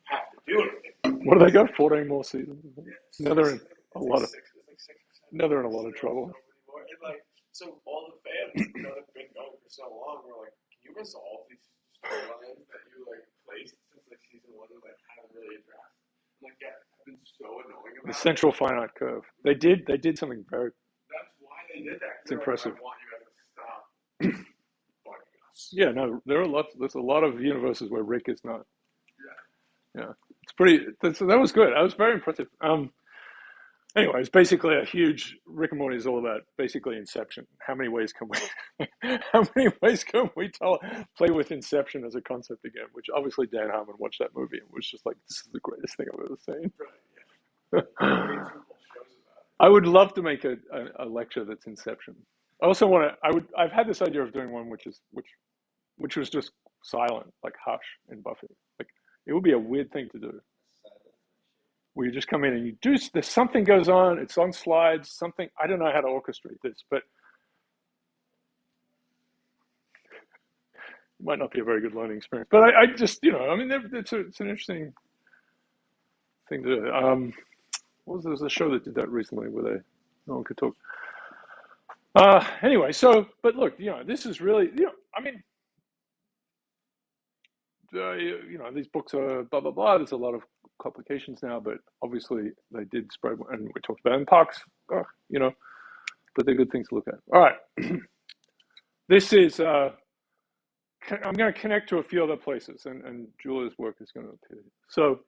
have to do anything. What do they go? 14 more seasons? Yeah, Now they're in a lot of. six or seven. Now they're in a lot of trouble. And like, so all the fans that have been going for so long were like, can you resolve these storylines that you like placed since like season 1 and like haven't really addressed? I'm like, yeah, I've been so annoying about The central finite curve. They did something very. That's why they did that. It's impressive. Like, I want you guys to stop bugging us. Yeah, no, there's a lot of universes where Rick is not. Yeah. Yeah, it's pretty. That was good. That was very impressive. Anyway, it's basically a huge. Rick and Morty is all about basically Inception. How many ways can we? How many ways can we play with Inception as a concept again? Which obviously Dan Harmon watched that movie and was just like, "This is the greatest thing I've ever seen." I would love to make a lecture that's Inception. I also want to. I've had this idea of doing one which was just silent, like Hush in Buffy. Like it would be a weird thing to do. Where you just come in and you do, there's something goes on, it's on slides, something, I don't know how to orchestrate this, but it might not be a very good learning experience. But I just, I mean, it's an interesting thing to do. There was a show that did that recently where no one could talk. Anyway, but look, this is really, I mean, these books are blah, blah, blah. There's a lot of complications now, but obviously they did spread, and we talked about it in parks, but they're good things to look at. All right. This is, I'm going to connect to a few other places, and Julia's work is going to appear. So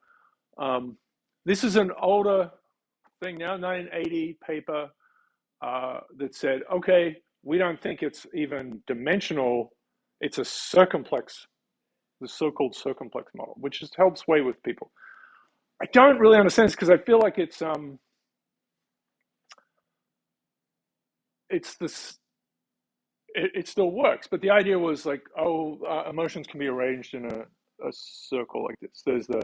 this is an older thing now, 1980 paper that said, okay, we don't think it's even dimensional. It's a circumplex, the so-called circumplex model, which just helps sway with people. I don't really understand this because I feel like it still works, but the idea was like, emotions can be arranged in a circle like this. There's the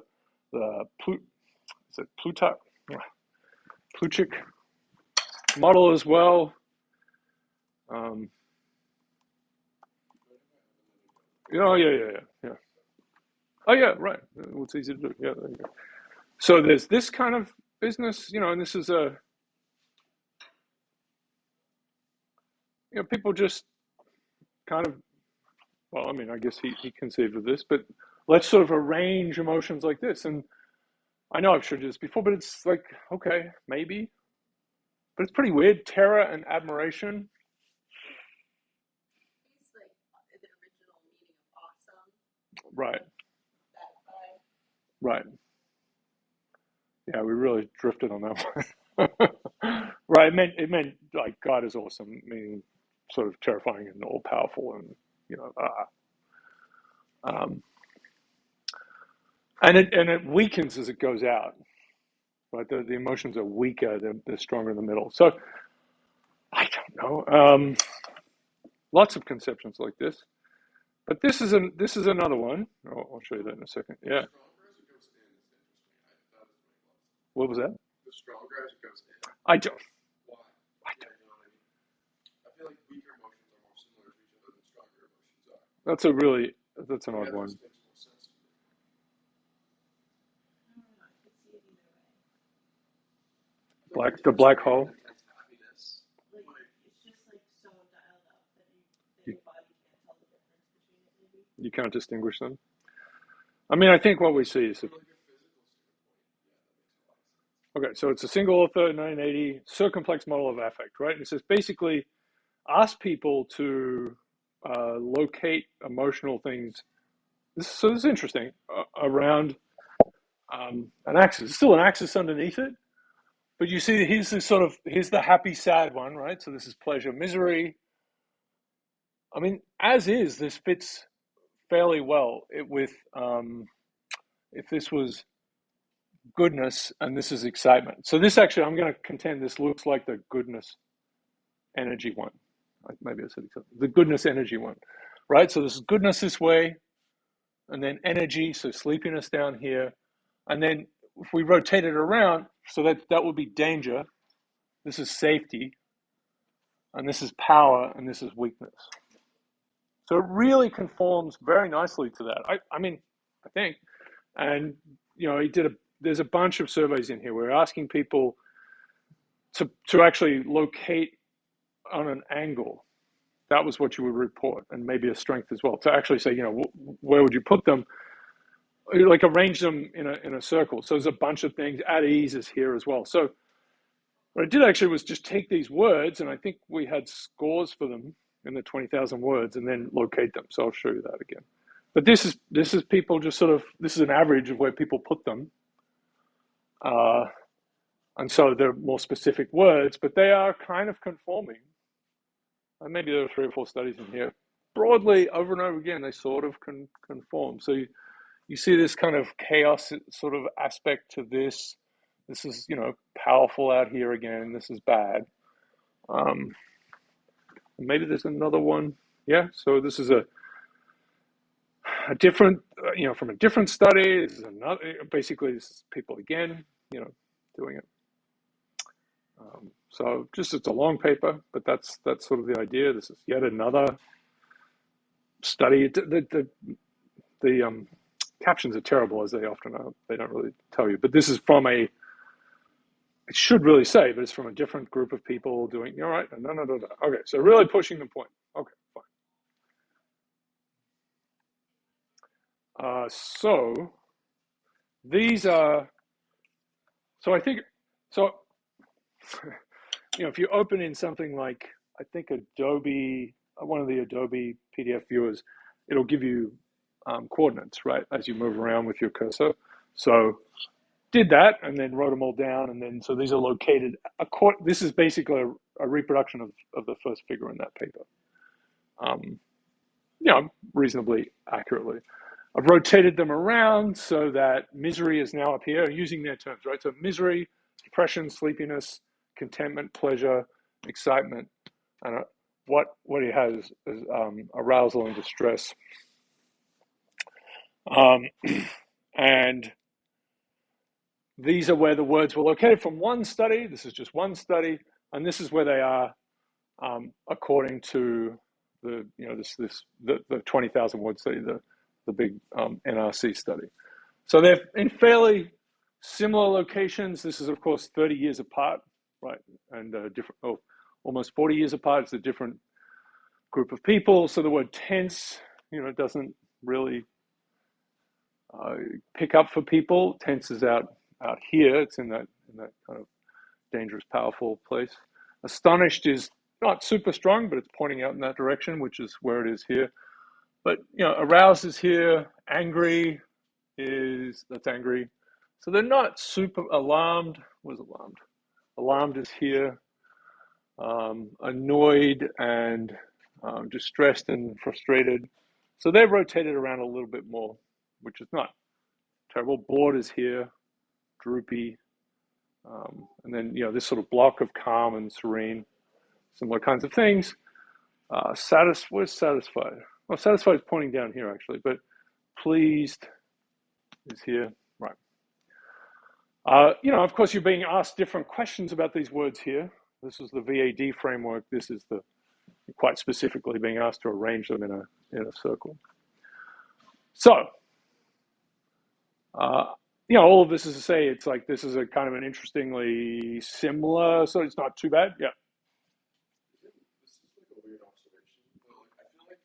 Pluchik model as well. Yeah. Oh yeah, right. It's easy to do. Yeah, there you go. So there's this kind of business, and this is people just kind of, well, I mean, I guess he conceived of this, but let's sort of arrange emotions like this. And I know I've showed you this before, but it's like, okay, maybe, but it's pretty weird. Terror and admiration. It's like the original meaning of awesome. Right. That vibe. Right. Yeah, we really drifted on that one. Right. It meant like God is awesome, meaning sort of terrifying and all powerful, and and it weakens as it goes out. Right. The emotions are weaker; they're stronger in the middle. So I don't know. Lots of conceptions like this, but this is another one. I'll show you that in a second. Yeah. What was that? The stronger as it goes in. I don't. Why? I don't. I feel like weaker emotions are more similar to each other than stronger emotions are. That's an odd one. Makes more sense to me. I could see it either way. The black hole. Happiness. Like it's just like so dialed up that your body can't tell the difference between it. Maybe. You can't distinguish them. I mean, I think what we see is okay. So it's a single author, 1980, circumplex model of affect, right? And it says basically ask people to locate emotional things. This is interesting around an axis. There's still an axis underneath it, but you see here's the happy, sad one, right? So this is pleasure, misery. I mean, as is, this fits fairly well with if this was goodness and this is excitement. So this actually, I'm going to contend this looks like the goodness energy one. Maybe I said excitement. The goodness energy one, right? So this is goodness this way, and then energy, so sleepiness down here. And then if we rotate it around, so that would be danger. This is safety, and this is power, and this is weakness. So it really conforms very nicely to that. I mean, I think. And, there's a bunch of surveys in here. We're asking people to actually locate on an angle. That was what you would report, and maybe a strength as well. To actually say, where would you put them? Like arrange them in a circle. So there's a bunch of things. At ease is here as well. So what I did actually was just take these words, and I think we had scores for them in the 20,000 words, and then locate them. So I'll show you that again. But this is people just this is an average of where people put them. And so they're more specific words, but they are kind of conforming. And maybe there are 3 or 4 studies in here. Broadly, over and over again, they sort of conform. So you see this kind of chaos sort of aspect to this. This is, powerful out here again. This is bad. Maybe there's another one. Yeah, so this is a different, from a different study. This is another, basically, this is people again, doing it. So it's a long paper, but that's sort of the idea. This is yet another study. The captions are terrible, as they often are. They don't really tell you. But this is from it should really say, but it's from a different group of people doing, all right, no. Okay, so really pushing the point. Okay, fine. So these are, so I think, so, if you open in something like, I think Adobe, one of the Adobe PDF viewers, it'll give you coordinates, right, as you move around with your cursor. So did that and then wrote them all down, and then so these are located. This is basically a reproduction of the first figure in that paper. Reasonably accurately. I've rotated them around so that misery is now up here, using their terms, right? So misery, depression, sleepiness, contentment, pleasure, excitement, and what he has is arousal and distress. And these are where the words were located from one study. This is just one study, and this is where they are according to the the 20,000 word study, the big NRC study. So they're in fairly similar locations. This is, of course, 30 years apart, right? And different, almost 40 years apart. It's a different group of people. So the word tense, doesn't really pick up for people. Tense is out here. It's in that kind of dangerous, powerful place. Astonished is not super strong, but it's pointing out in that direction, which is where it is here. But aroused is here. Angry that's angry. So they're not super alarmed. What is alarmed? Alarmed is here. Annoyed and distressed and frustrated. So they're rotated around a little bit more, which is not terrible. Bored is here. Droopy. And then, this sort of block of calm and serene, similar kinds of things. Where's satisfied? Well, satisfied is pointing down here, actually, but pleased is here, right. Of course, you're being asked different questions about these words here. This is the VAD framework. This is quite specifically being asked to arrange them in a circle. So, all of this is to say, it's like this is a kind of an interestingly similar, so it's not too bad. Yeah. This is like a weird observation, but I feel like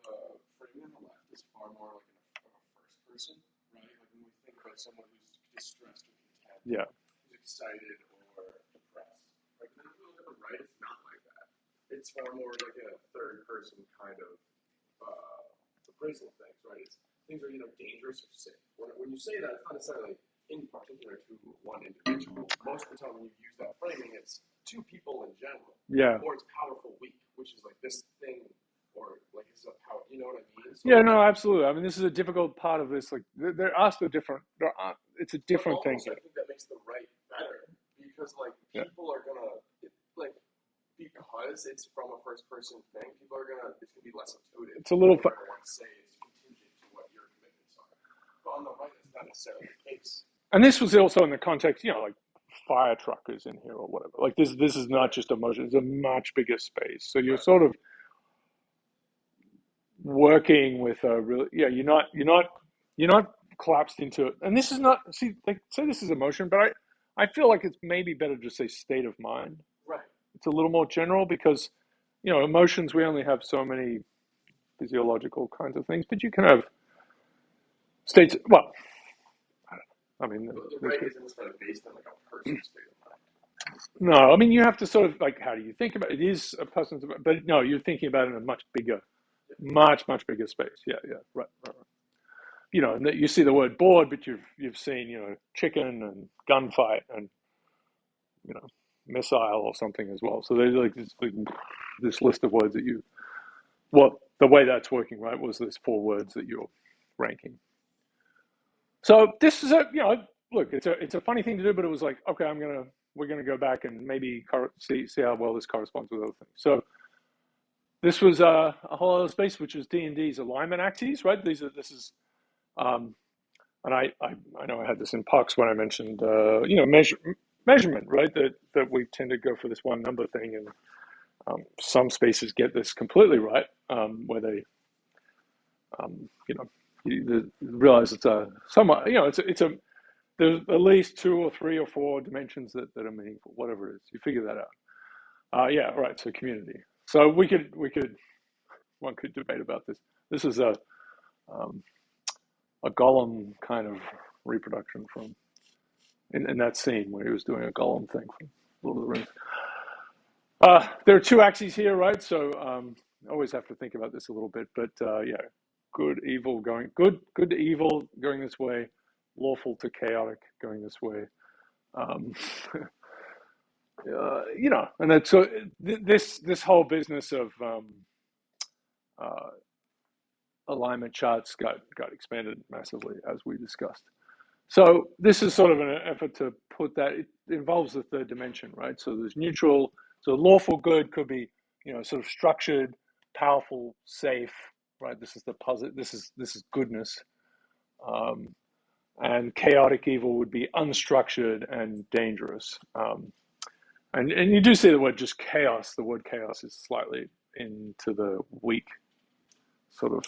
the framing on the left is far more like of a first person, right? Like when we think about someone who's distressed or content, Yeah. who's excited or depressed. Like then if we look at the right, it's not like that. It's far more like a third person kind of appraisal of things, right? Things are dangerous or safe. When you say that, it's not necessarily in particular to one individual. Most of the time when you use that framing, it's two people in general. Yeah. Or it's powerful, weak, which is like this thing, or like it's a power. You know what I mean? So Yeah, no, absolutely. I mean, this is a difficult part of this. Like, they're asked it's a different thing. I think that makes the right better because like people are gonna because it's from a first person thing. People are it's gonna be less intuitive. It's a little. Want to say it's contingent to what your commitments are. But on the right, that's not necessarily the case. And this was also in the context, like fire truck is in here or whatever. Like this is not just emotion; it's a much bigger space. So you're sort of working with a really, you're not collapsed into it. And this is not. See, they say this is emotion, but I feel like it's maybe better to say state of mind. Right. It's a little more general because, emotions, we only have so many physiological kinds of things, but you can have states. Well, I mean, the right isn't necessarily based on like a person's state of mind. No, I mean, you have to sort of like, how do you think about it? It is a person's, but no, you're thinking about it in a much bigger, much bigger space. Yeah, right. And that you see the word bored, but you've seen, chicken and gunfight and you know, missile or something as well. So there's like this list of words that you, well, the way that's working, right, was there's 4 words that you're ranking. So this is look, it's a funny thing to do, but it was like, okay, we're gonna go back and maybe see how well this corresponds with other things. So this was a whole other space, which is D&D's alignment axes, right? This is, and I know I had this in Pucks when I mentioned, measurement, right? That we tend to go for this one number thing, and some spaces get this completely right, where they, you realize it's a somewhat, there's at least 2 or 3 or 4 dimensions that are meaningful, whatever it is. You figure that out. Yeah, right. So community. So one could debate about this. This is a Gollum kind of reproduction from in that scene where he was doing a Gollum thing from Lord of the Rings. There are 2 axes here, right? So I always have to think about this a little bit, but yeah, good to evil going this way, lawful to chaotic going this way. And that's so this whole business of alignment charts got expanded massively, as we discussed. So this is sort of an effort to put that, it involves the 3rd dimension, right? So there's neutral, so lawful good could be, sort of structured, powerful, safe, right? This is the positive, this is goodness. And chaotic evil would be unstructured and dangerous. And you do see the word just chaos. The word chaos is slightly into the weak sort of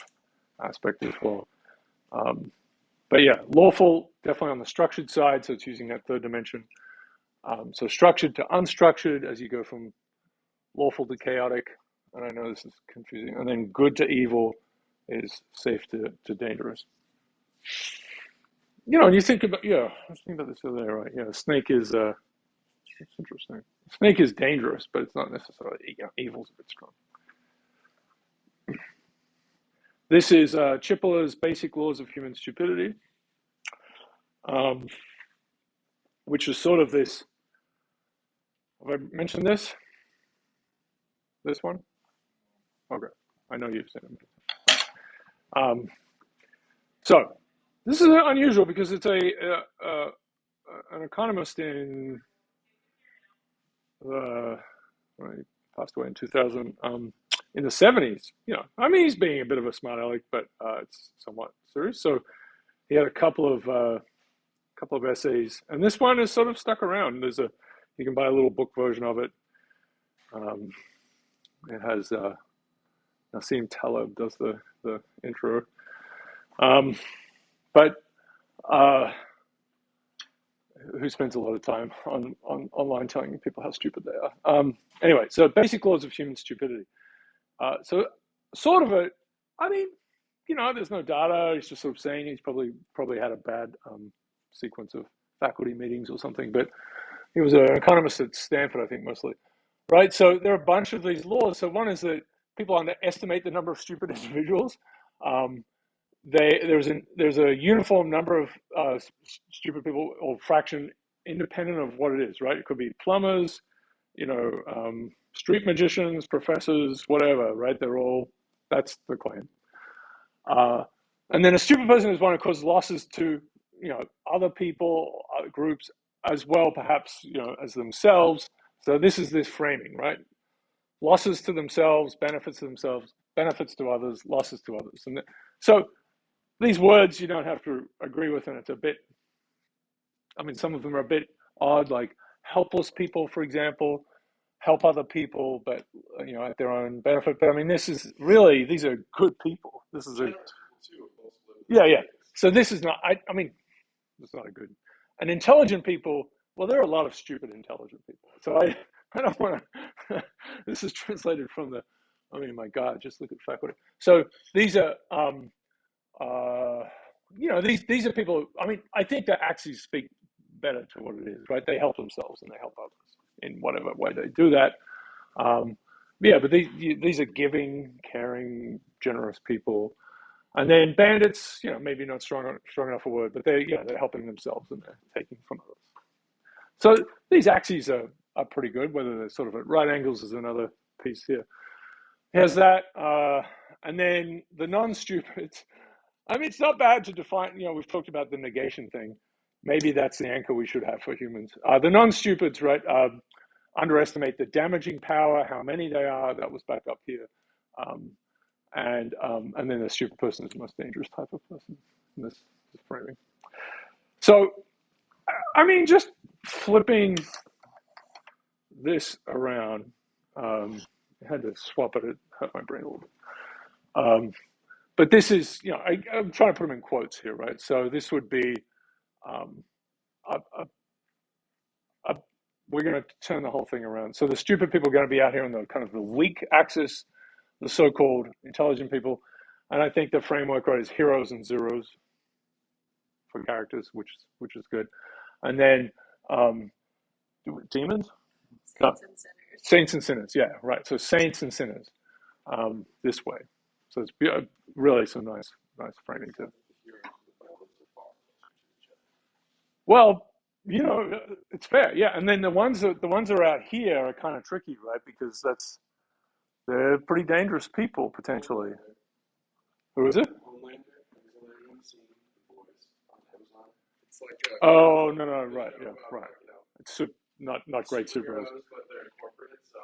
aspect as well. But yeah, lawful, definitely on the structured side, so it's using that 3rd dimension. So structured to unstructured as you go from lawful to chaotic, and I know this is confusing, and then good to evil is safe to dangerous. And you think about, I was thinking about this the other day, right? Yeah, snake is, it's interesting. Snake is dangerous, but it's not necessarily, evil's a bit strong. This is Chipola's Basic Laws of Human Stupidity, which is sort of this, have I mentioned this? This one? Okay, I know you've seen it. So, this is unusual because it's an economist in, he passed away in 2000, in the 70s. He's being a bit of a smart aleck, but it's somewhat serious. So he had a couple of essays, and this one is sort of stuck around. You can buy a little book version of it. It has Nassim Taleb does the intro, but who spends a lot of time on online telling people how stupid they are. Anyway, so Basic Laws of Human Stupidity. So sort of there's no data. He's just sort of saying he's probably had a bad sequence of faculty meetings or something, but he was an economist at Stanford, I think, mostly. Right, so there are a bunch of these laws. So one is that people underestimate the number of stupid individuals. There's a uniform number of stupid people or fraction independent of what it is, right? It could be plumbers, street magicians, professors, whatever, right? That's the claim. And then a stupid person is one who causes losses to, other people, other groups, as well, perhaps, as themselves. So this is this framing, right? Losses to themselves, benefits to themselves, benefits to others, losses to others. And so these words you don't have to agree with, and it's a bit, some of them are a bit odd, like helpless people, for example, help other people, but, at their own benefit. But these are good people. This is yeah. So this is not, it's not a good, and intelligent people, well, there are a lot of stupid intelligent people. So I don't want to, this is translated from my God, just look at faculty. So these are, these are people, I think that actually speak better to what it is, right? They help themselves and they help others in whatever way they do that. But these are giving, caring, generous people. And then bandits, maybe not strong enough a word, but they're helping themselves and they're taking from others. So these axes are pretty good, whether they're sort of at right angles is another piece here. Here's that. And then the non-stupids. I mean, it's not bad to define, we've talked about the negation thing. Maybe that's the anchor we should have for humans. The non-stupids, right, underestimate the damaging power, how many they are. That was back up here. And then the stupid person is the most dangerous type of person in this framing. So, I mean, just flipping this around, I had to swap it hurt my brain a little bit. But this is, I'm trying to put them in quotes here, right? So this would be, we're going to turn the whole thing around. So the stupid people are going to be out here on the kind of the weak axis, the so-called intelligent people. And I think the framework, right, is heroes and zeros for characters, which is good. And then demons? Saints and sinners. Saints and sinners, yeah, right. So saints and sinners this way. So it's really some nice framing too. Well, it's fair, yeah. And then the ones that are out here are kind of tricky, right? Because they're pretty dangerous people potentially. Who is it? Oh no, right, yeah, right. It's not great superheroes. But they're incorporated, so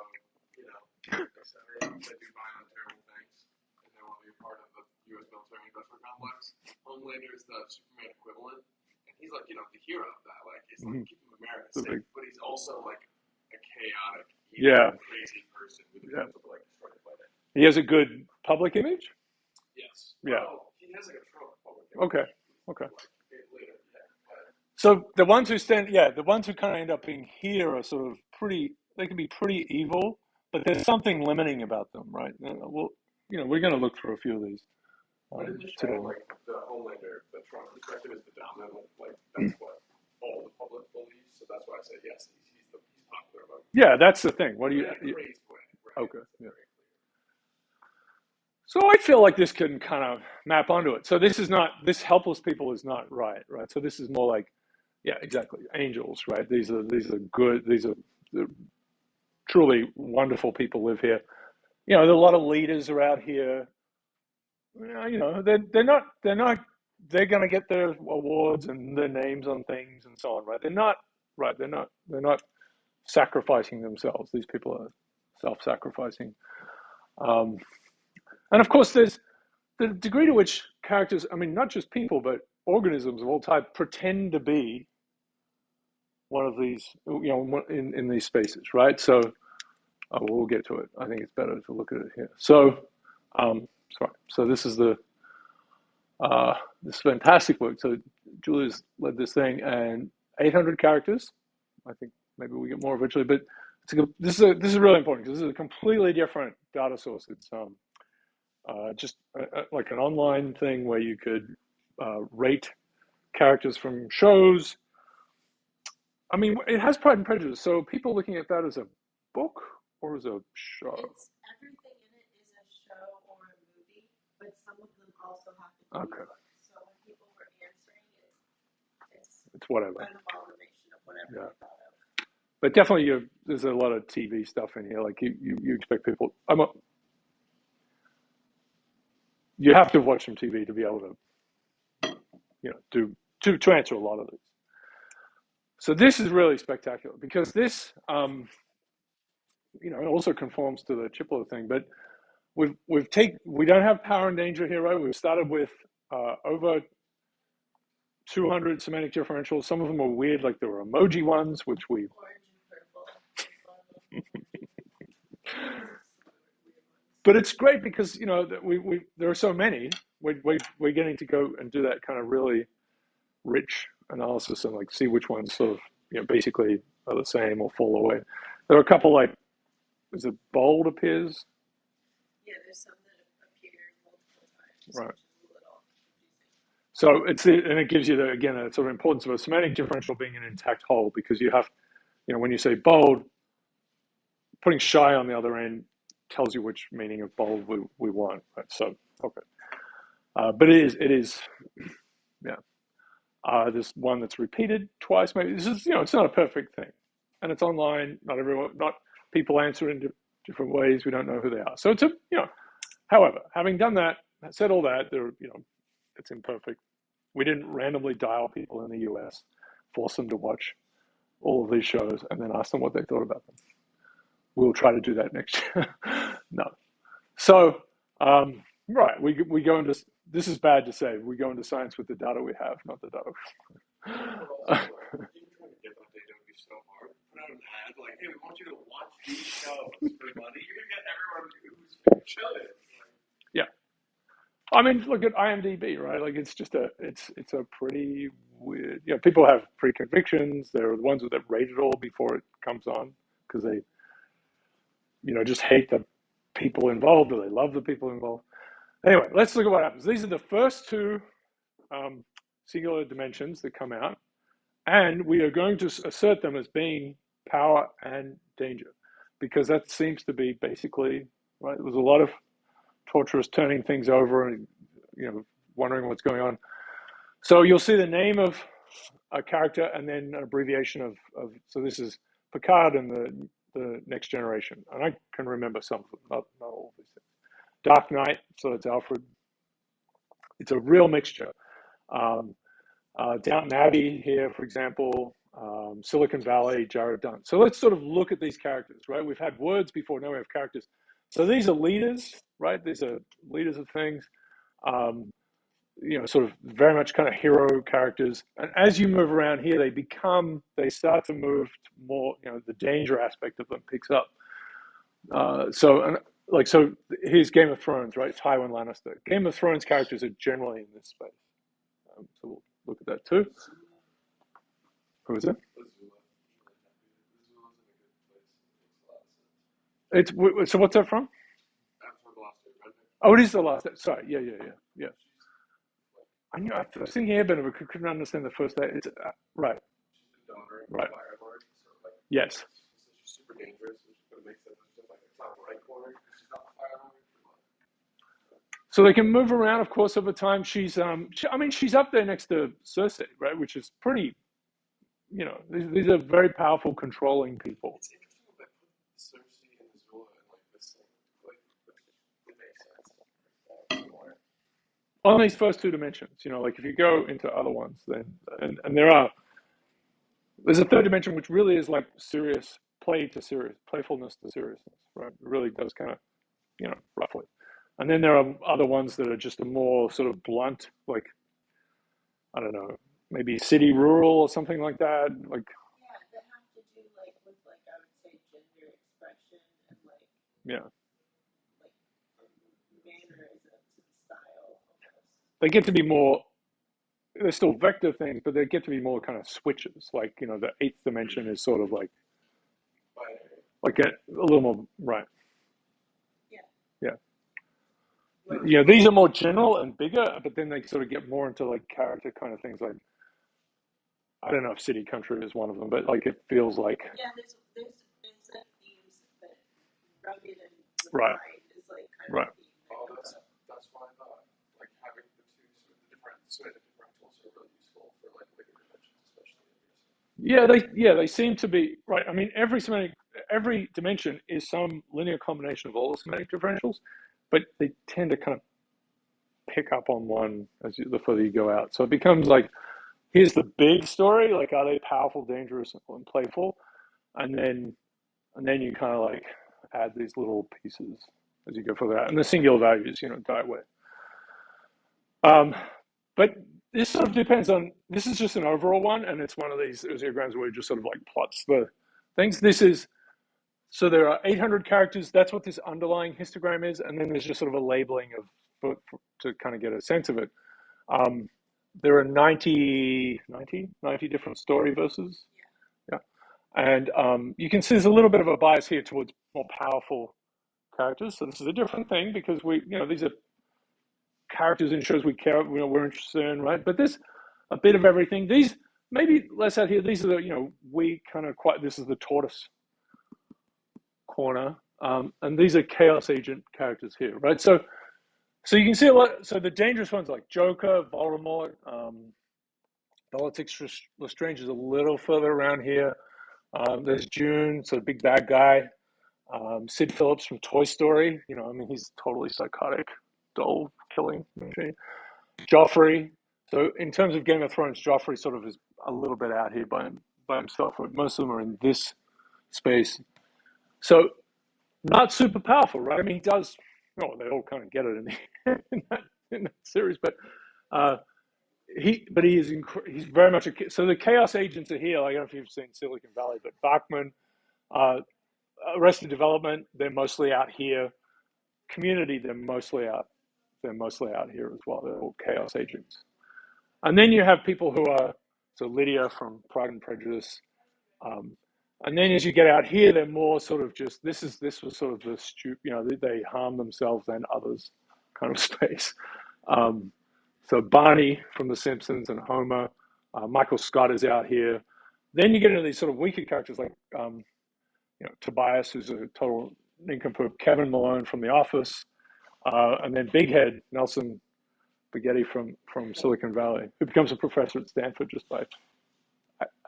they do violent, terrible things, and they want to be a part of the U.S. military industrial complex. Homelander is the Superman equivalent, and he's like, the hero of that. Like, he's like keeping America safe, but he's also like a chaotic, crazy person with a potential to like destroy the planet. He has a good public image. Yes. Yeah. Well, he has like a strong public image. Okay. Later, So the ones who kind of end up being here are sort of they can be pretty evil, but there's something limiting about them, right? Well, we're going to look through a few of these today. Like the Homelander, the Trump perspective is the dominant one. Like that's what all the public believes. So that's why I say yes. He's popular about. Yeah, that's the thing. What do you? Right? Okay. Yeah. So I feel like this can kind of map onto it. So this helpless people is not right? So this is more like, yeah, exactly, angels, right? These are good. These are truly wonderful people live here. There are a lot of leaders are out here. They're not. They're going to get their awards and their names on things and so on, right? They're not. Right. They're not sacrificing themselves. These people are self-sacrificing. And of course, there's the degree to which characters, I mean, not just people, but organisms of all type pretend to be one of these, in these spaces, right? So we'll get to it. I think it's better to look at it here. So, So this is this fantastic work. So Julia's led this thing, and 800 characters. I think maybe we get more eventually, but this is really important because this is a completely different data source. It's just like an online thing where you could rate characters from shows. I mean, it has Pride and Prejudice, so people looking at that as a book or as a show? Everything in it is a show or a movie, but some of them also have to be books. So when people were answering it's whatever. an amalgamation of whatever they thought of. But definitely, there's a lot of TV stuff in here. Like you expect people. You have to watch some TV to be able to, to answer a lot of these. So this is really spectacular because this, also conforms to the Chippewa thing. But we don't have power and danger here, right? We've started with over 200 semantic differentials. Some of them are weird, like there were emoji ones, which we. But it's great because there are so many. We're getting to go and do that kind of really rich analysis and like see which ones sort of basically are the same or fall away. There are a couple like, is it bold appears? Yeah, there's some that appear multiple times. Right. Which is a little confusing. So it gives you again a sort of importance of a semantic differential being an intact whole because you have, when you say bold, putting shy on the other end tells you which meaning of bold we want. Right? So okay, but it is, yeah. There's one that's repeated twice, maybe. This is, it's not a perfect thing. And it's online. Not people answer in different ways. We don't know who they are. So it's however, having done that, said all that, it's imperfect. We didn't randomly dial people in the US, force them to watch all of these shows, and then ask them what they thought about them. We'll try to do that next year. No. So, right, we go into, this is bad to say, we go into science with the data we have, not the data. Even trying to get that data would be so hard. Put out an ad like, hey, we want you to watch these shows for money. You're gonna get everyone who's chilling. Yeah. I mean, look at IMDb, right? Like, it's just it's a pretty weird. People have pre-convictions. They're the ones that rate it all before it comes on because they, just hate the people involved or they love the people involved. Anyway, let's look at what happens. These are the first two singular dimensions that come out, and we are going to assert them as being power and danger, because that seems to be basically, right? There's a lot of torturous turning things over and wondering what's going on. So you'll see the name of a character and then an abbreviation of so this is Picard and the Next Generation, and I can remember some of them, not all of these things. Dark Knight, so it's Alfred. It's a real mixture. Downton Abbey here, for example, Silicon Valley, Jared Dunn. So let's sort of look at these characters, right? We've had words before, now we have characters. So these are leaders, right? These are leaders of things, sort of very much kind of hero characters. And as you move around here, they start to move more, the danger aspect of them picks up. So here's Game of Thrones, right? Tywin Lannister. Game of Thrones characters are generally in this space. So we'll look at that too. Who is it? So what's that from? Oh, it is the last. Sorry, yeah. I knew. I was thinking Airbender, but couldn't understand the first day. It's right. Right. Yes. Super dangerous, which is going to make sense. Just like it's not the right corner. She's not the fire. So they can move around, of course, over time. She's up there next to Cersei, right? Which is pretty. These are very powerful, controlling people. It's interesting that Cersei and Azula and like this thing, like it makes sense. On these first two dimensions, like if you go into other ones, then and there's a third dimension which really is like serious play to serious, playfulness to seriousness, right? It really does kind of, roughly. And then there are other ones that are just a more sort of blunt, like, I don't know, maybe city rural or something like that. Like, yeah, that have to do like with like I would say gender expression and like mannerisms and style. They get to be more. They're still vector things, but they get to be more kind of switches. Like, the eighth dimension is sort of like a little more right. Yeah. These are more general and bigger, but then they sort of get more into like character kind of things. Like, I don't know if city country is one of them, but like it feels like there's like themes that rugged and right is like kind right. of theme that That's why I thought like having the differentials are really useful for like bigger dimensions, especially. They seem to be right. I mean, every dimension is some linear combination of all the semantic differentials, but they tend to kind of pick up on one the further you go out. So it becomes like, here's the big story, like, are they powerful, dangerous, and playful? And then you kind of like add these little pieces as you go further out, and the singular values, die away. But this sort of depends on, this is just an overall one, and it's one of these diagrams where it just sort of like plots the things. So there are 800 characters. That's what this underlying histogram is, and then there's just sort of a labeling to kind of get a sense of it. There are 90 different Storyverses. Yeah. And you can see there's a little bit of a bias here towards more powerful characters. So this is a different thing because these are characters in shows we're interested in, right? But there's a bit of everything. These, maybe less out here, these are the, this is the tortoise corner. And these are chaos agent characters here, right? So you can see a lot. So the dangerous ones like Joker, Voldemort, Politics Lestrange is a little further around here. There's June, so big bad guy. Sid Phillips from Toy Story. He's totally psychotic, doll killing machine. Joffrey. So in terms of Game of Thrones, Joffrey sort of is a little bit out here by himself. Most of them are in this space. So not super powerful, right? He does. Oh, they all kind of get it in that series, but he is he's very much so the chaos agents are here. I don't know if you've seen Silicon Valley, but Bachman, Arrested Development, they're mostly out here. Community, they're mostly out here as well. They're all chaos agents. And then you have people who are Lydia from Pride and Prejudice. And then as you get out here, they're more sort of just this was sort of the they harm themselves and others kind of space. So Barney from The Simpsons and Homer, Michael Scott is out here. Then you get into these sort of weaker characters like Tobias, who's a total nincompoop, Kevin Malone from The Office, and then Big Head Nelson Spaghetti from Silicon Valley, who becomes a professor at Stanford just by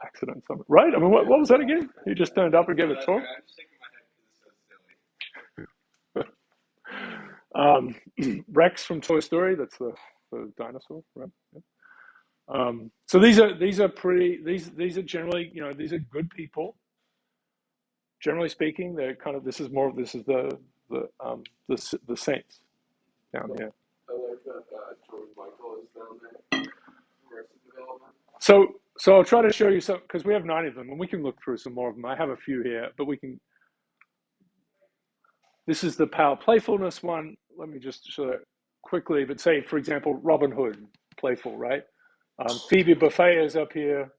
accident. Right? What was that again? He just turned up and gave a talk? I'm just shaking my head because it's so silly. Rex from Toy Story, that's the dinosaur, right? Yeah. So these are generally, these are good people. Generally speaking, they're kind of, this is the saints down here. I like that George Michael is down there. Arrested Development. So I'll try to show you some, because we have 9 of them, and we can look through some more of them. I have a few here, but this is the power playfulness one. Let me just show it quickly, but say, for example, Robin Hood, playful, right? Phoebe Buffay is up here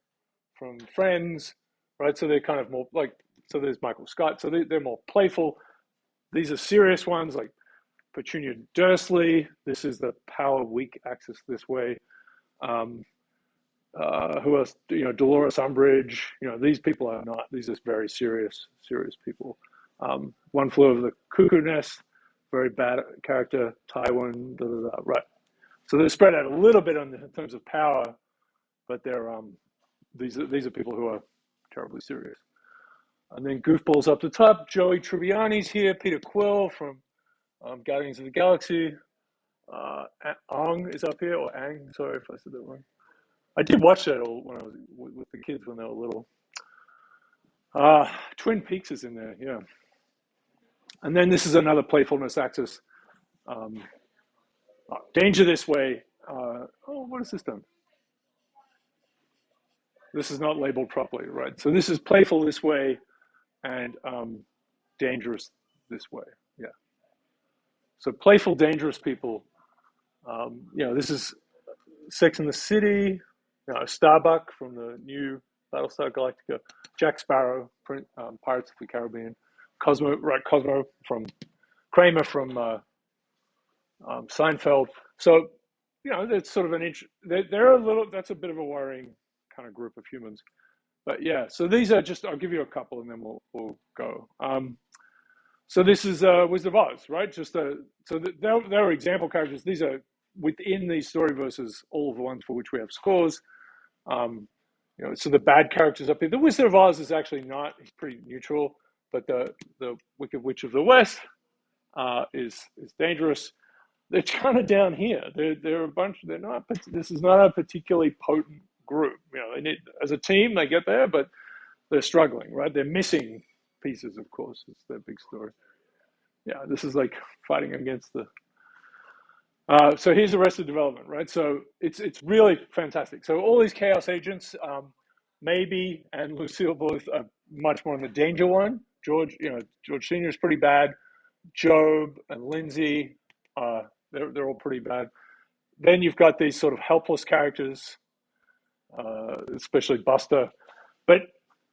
from Friends, right? So they're kind of more like, so there's Michael Scott. So they're more playful. These are serious ones like Petunia Dursley. This is the power weak axis this way. Who else? Dolores Umbridge. These people are not. These are very serious people. One Flew Over the Cuckoo Nest. Very bad character. Tywin. Right. So they're spread out a little bit in terms of power, but they're these are people who are terribly serious. And then goofballs up the top. Joey Tribbiani's here. Peter Quill from Guardians of the Galaxy. Ang is up here, or Ang. Sorry if I said that wrong. I did watch that all when I was with the kids when they were little. Twin Peaks is in there, yeah. And then this is another playfulness axis. Danger this way. What is this done? This is not labeled properly, right? So this is playful this way and dangerous this way, yeah. So playful, dangerous people. This is Sex and the City. Starbuck from the new Battlestar Galactica, Jack Sparrow, Pirates of the Caribbean, Cosmo from Kramer from Seinfeld. So, that's sort of they're a little, that's a bit of a worrying kind of group of humans. But yeah, so these are just, I'll give you a couple and then we'll go. So this is Wizard of Oz, right? There are example characters. These are within these Storyverses, all of the ones for which we have scores. So the bad characters up here. The Wizard of Oz is actually not, he's pretty neutral, but the Wicked Witch of the West is dangerous. They're kind of down here. They're a bunch, this is not a particularly potent group. They need, as a team, they get there, but they're struggling, right? They're missing pieces, of course. It's their big story. Yeah, this is like fighting against the... so here's Arrested Development, right? So it's really fantastic. So all these chaos agents, Maybe and Lucille both are much more in the danger one. George Senior is pretty bad. Job and Lindsay, they're all pretty bad. Then you've got these sort of helpless characters, especially Buster.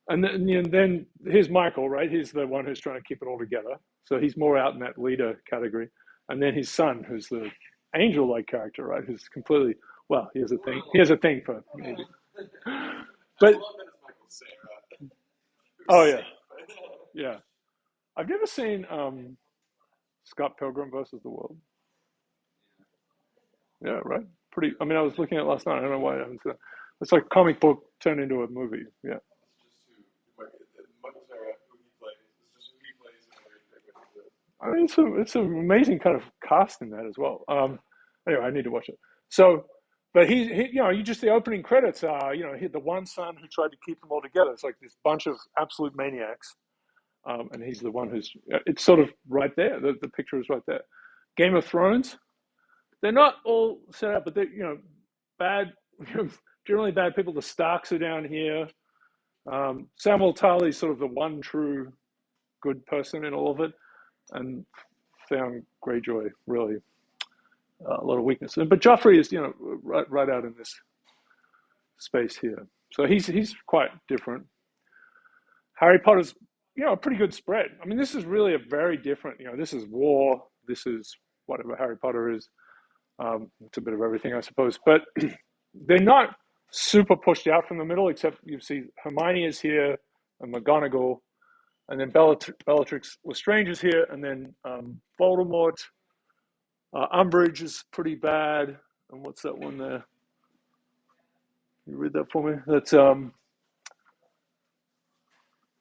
And then here's Michael, right? He's the one who's trying to keep it all together. So he's more out in that leader category. And then his son, who's the angel-like character, right? Who's completely, well, he has a thing for maybe. But, oh yeah, yeah. I've never seen Scott Pilgrim versus the World. Yeah, right. Pretty. I mean, I was looking at it last night. I don't know why I haven't seen it. It's like a comic book turned into a movie. Yeah. Michael Cera, who he plays. It's just who he plays and everything. I mean, it's an amazing kind of cast in that as well. Anyway, I need to watch it. So, but he you know, you just the opening credits are, you know, he had the one son who tried to keep them all together. It's like this bunch of absolute maniacs, and he's the one who's. It's sort of right there. The picture is right there. Game of Thrones. They're not all set up, but they're, you know, bad. Generally bad people. The Starks are down here. Samuel Tarly's sort of the one true good person in all of it, and Theon Greyjoy really a lot of weakness. But Joffrey is, you know, right out in this space here. So he's quite different. Harry Potter's, you know, a pretty good spread. I mean, this is really a very different, you know, this is war. This is whatever Harry Potter is. It's a bit of everything, I suppose. But they're not super pushed out from the middle, except you see Hermione is here and McGonagall, and then Bellatrix Lestrange is here, and then Voldemort. Umbridge is pretty bad. And what's that one there? Can you read that for me? That's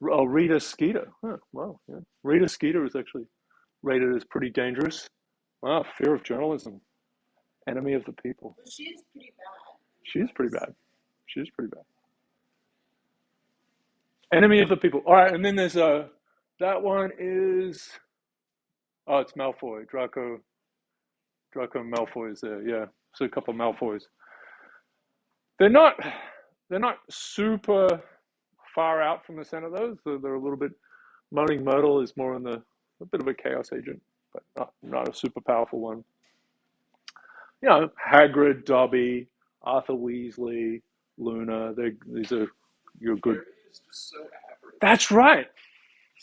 Rita Skeeter. Huh, wow, yeah. Rita Skeeter is actually rated as pretty dangerous. Wow, fear of journalism. Enemy of the people. Well, she is pretty bad. She's pretty bad. She's pretty bad. Enemy of the people. All right, and then there's that one is, oh, it's Malfoy. Draco Malfoy is there. Yeah, so a couple of Malfoys. They're not super far out from the center of those. They're a little bit. Moaning Myrtle is more in a bit of a chaos agent, but not a super powerful one. You know, Hagrid, Dobby, Arthur Weasley, Luna. These are your good. That's right.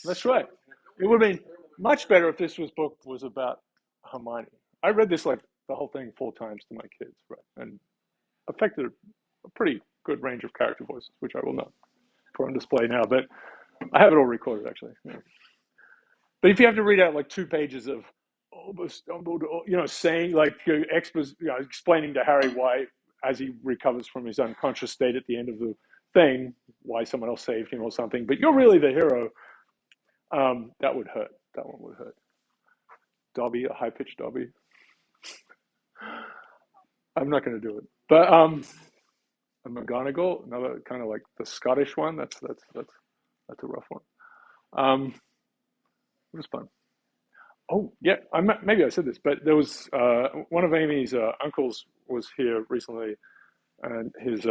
That's right. It would have been much better if this book was about Hermione. I read this like the whole thing 4 times to my kids, right, and affected a pretty good range of character voices, which I will not put on display now, but I have it all recorded actually. Yeah. But if you have to read out like 2 pages of Albus Dumbledore, you know, saying like explaining to Harry why, as he recovers from his unconscious state at the end of the thing, why someone else saved him or something, but you're really the hero, that would hurt. That one would hurt. Dobby, a high-pitched Dobby. I'm not going to do it. But a McGonagall, another kind of like the Scottish one. That's a rough one. It was fun. Oh yeah, maybe I said this, but there was one of Amy's uncles was here recently, and his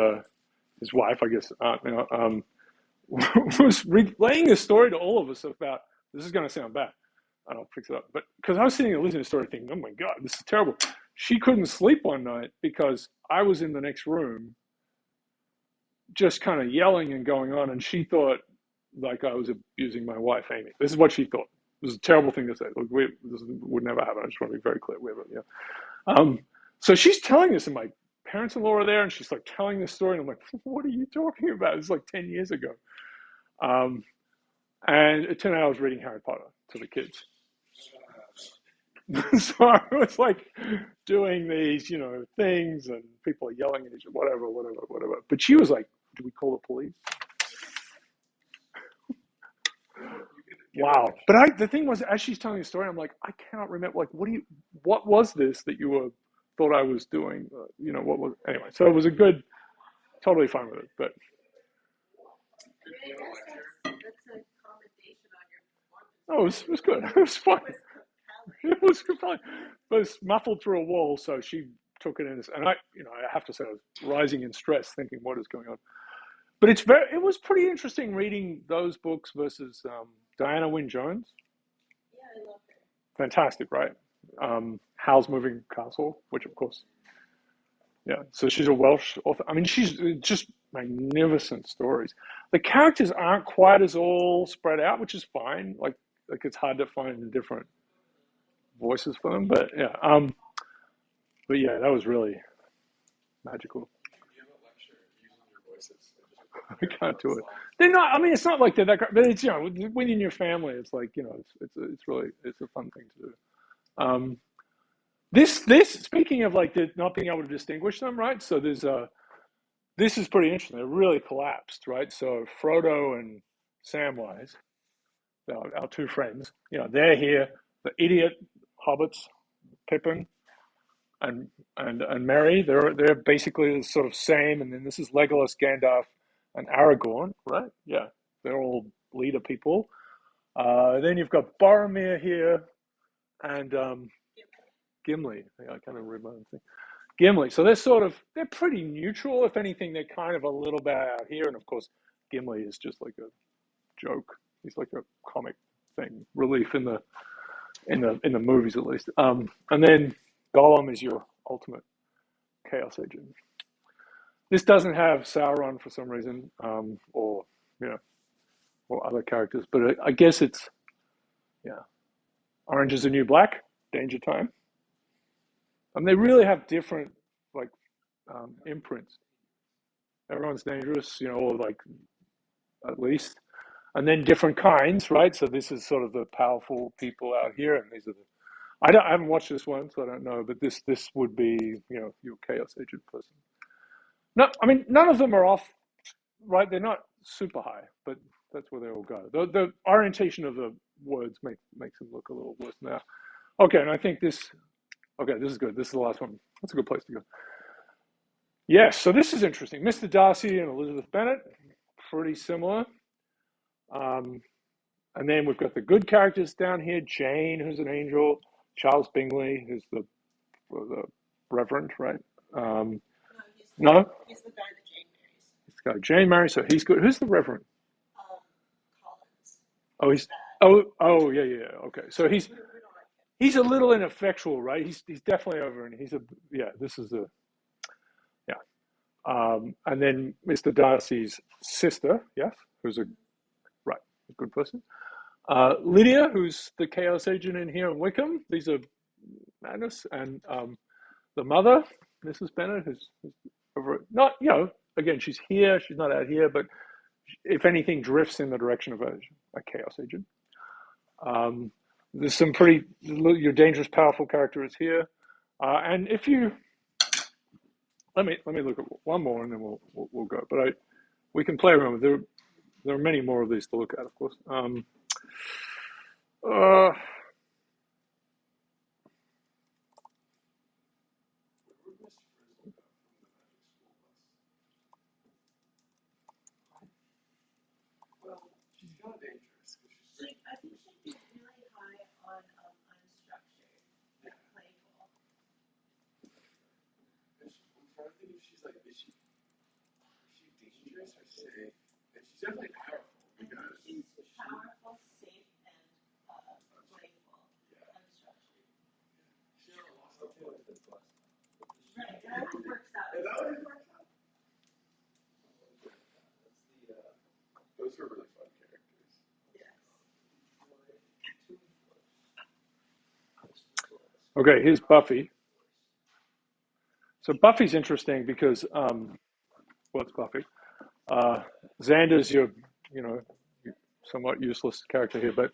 wife, I guess, was relaying a story to all of us about. This is going to sound bad. I'll fix it up. But because I was sitting there listening to the story thinking, oh my God, this is terrible. She couldn't sleep one night because I was in the next room just kind of yelling and going on. And she thought like I was abusing my wife, Amy. This is what she thought. It was a terrible thing to say. Look, this would never happen. I just want to be very clear. So she's telling this, and my parents-in-law are there, and she's like telling this story. And I'm like, what are you talking about? It's like 10 years ago. And it turned out I was reading Harry Potter to the kids. So I was like doing these, you know, things, and people are yelling at each other, whatever. But she was like, "Do we call the police?" Wow. But the thing was, as she's telling the story, I'm like, I cannot remember. Like, what was this that you thought I was doing? You know, what was anyway? So it was a good, totally fine with it. But I guess that's a commendation on your performance. no, it was good. It was fun. It was compelling. But it's muffled through a wall, so she took it in. And I have to say, I was rising in stress, thinking, what is going on? But it was pretty interesting reading those books versus Diana Wynne Jones. Yeah, I love her. Fantastic, right? Howl's Moving Castle, which of course, yeah. So she's a Welsh author. I mean, she's just magnificent stories. The characters aren't quite as all spread out, which is fine. Like it's hard to find different voices for them, but yeah. But yeah, that was really magical. I can't do it. They're not. I mean, it's not like they're that. But it's, you know, within your family, it's like, you know, it's really a fun thing to do. This speaking of like the not being able to distinguish them, right? So there's this is pretty interesting. They're really collapsed, right? So Frodo and Samwise, our two friends, they're here. The idiot hobbits, Pippin and Merry, they're basically the sort of same. And then this is Legolas, Gandalf, and Aragorn, right? Yeah, they're all leader people. Then you've got Boromir here and Gimli. I can't remember my own thing. Gimli. So they're pretty neutral. If anything, they're kind of a little bit out here. And of course, Gimli is just like a joke. He's like a comic thing, relief in the movies at least. And then Gollum is your ultimate chaos agent. This doesn't have Sauron for some reason, or other characters, but I guess it's Orange is the New Black, Danger Time. And they really have different imprints. Everyone's dangerous, or like at least, and then different kinds, right? So this is sort of the powerful people out here, and these are I haven't watched this one, so I don't know, but this would be your chaos agent person. No, I mean none of them are off, right? They're not super high, but that's where they all go. The orientation of the words makes them look a little worse now. Okay, and I think this is good. This is the last one. That's a good place to go. Yes, so this is interesting. Mr. Darcy and Elizabeth Bennet, pretty similar. And then we've got the good characters down here. Jane, who's an angel. Charles Bingley, who's the Reverend, right? No? He's the guy that Jane marries. He's the guy Jane marries, so he's good. Who's the Reverend? Collins. Yeah. Okay, so he's a little ineffectual, right? He's definitely over, and this is and then Mr. Darcy's sister, yes, who's a good person. Lydia, who's the chaos agent in here in Wickham. These are Madness, and the mother, Mrs. Bennet, who's over. Not again, she's here. She's not out here, but if anything, drifts in the direction of a chaos agent. There's some your dangerous, powerful characters here, and if you let me look at one more, and then we'll go. But we can play around with there are many more of these to look at, of course. She's kind of dangerous. I think she'd be really high on unstructured, like playful. I'm trying to think if she's like, is she dangerous or safe? And she's definitely powerful because she's powerful, safe, and playful, unstructured. She never lost the point. Right, that always works out. Yeah, that always works out. Those are really fun characters. Yes. Okay, here's Buffy. So Buffy's interesting because what's Buffy? Xander's your somewhat useless character here, but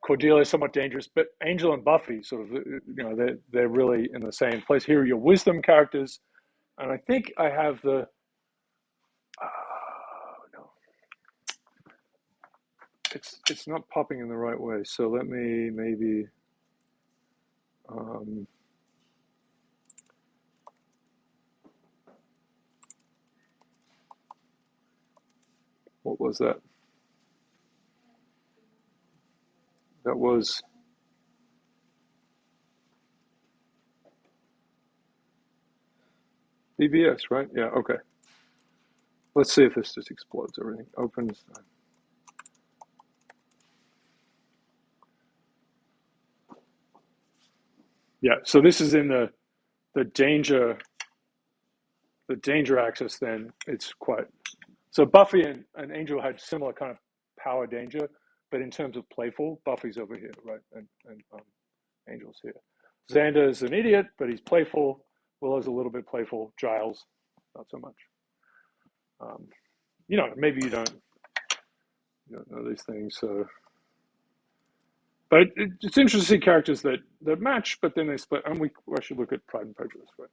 Cordelia's somewhat dangerous. But Angel and Buffy sort of they're really in the same place. Here are your wisdom characters, and I think I have the no, it's not popping in the right way. So let me maybe. What was that? That was BBS, right? Yeah, okay. Let's see if this just explodes everything. Opens. Yeah, so this is in the danger axis. Then it's quite. So Buffy and Angel had similar kind of power danger, but in terms of playful, Buffy's over here, right? And Angel's here. Xander's an idiot, but he's playful. Willow's a little bit playful. Giles, not so much. Maybe you don't know these things. So, but it's interesting to see characters that match, but then they split. And I should look at Pride and Prejudice, right?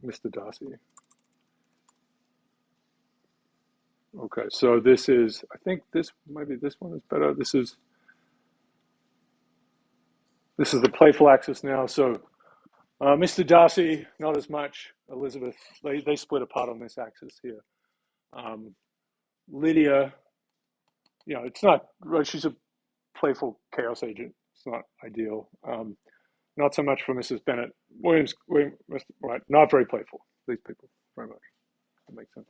Mr. Darcy. Okay, so this is, I think maybe this one is better. This is the playful axis now. So Mr. Darcy, not as much. Elizabeth, they split apart on this axis here. Lydia, it's not, she's a playful chaos agent. It's not ideal. Not so much for Mrs. Bennet. William, right, not very playful, these people, very much. That makes sense.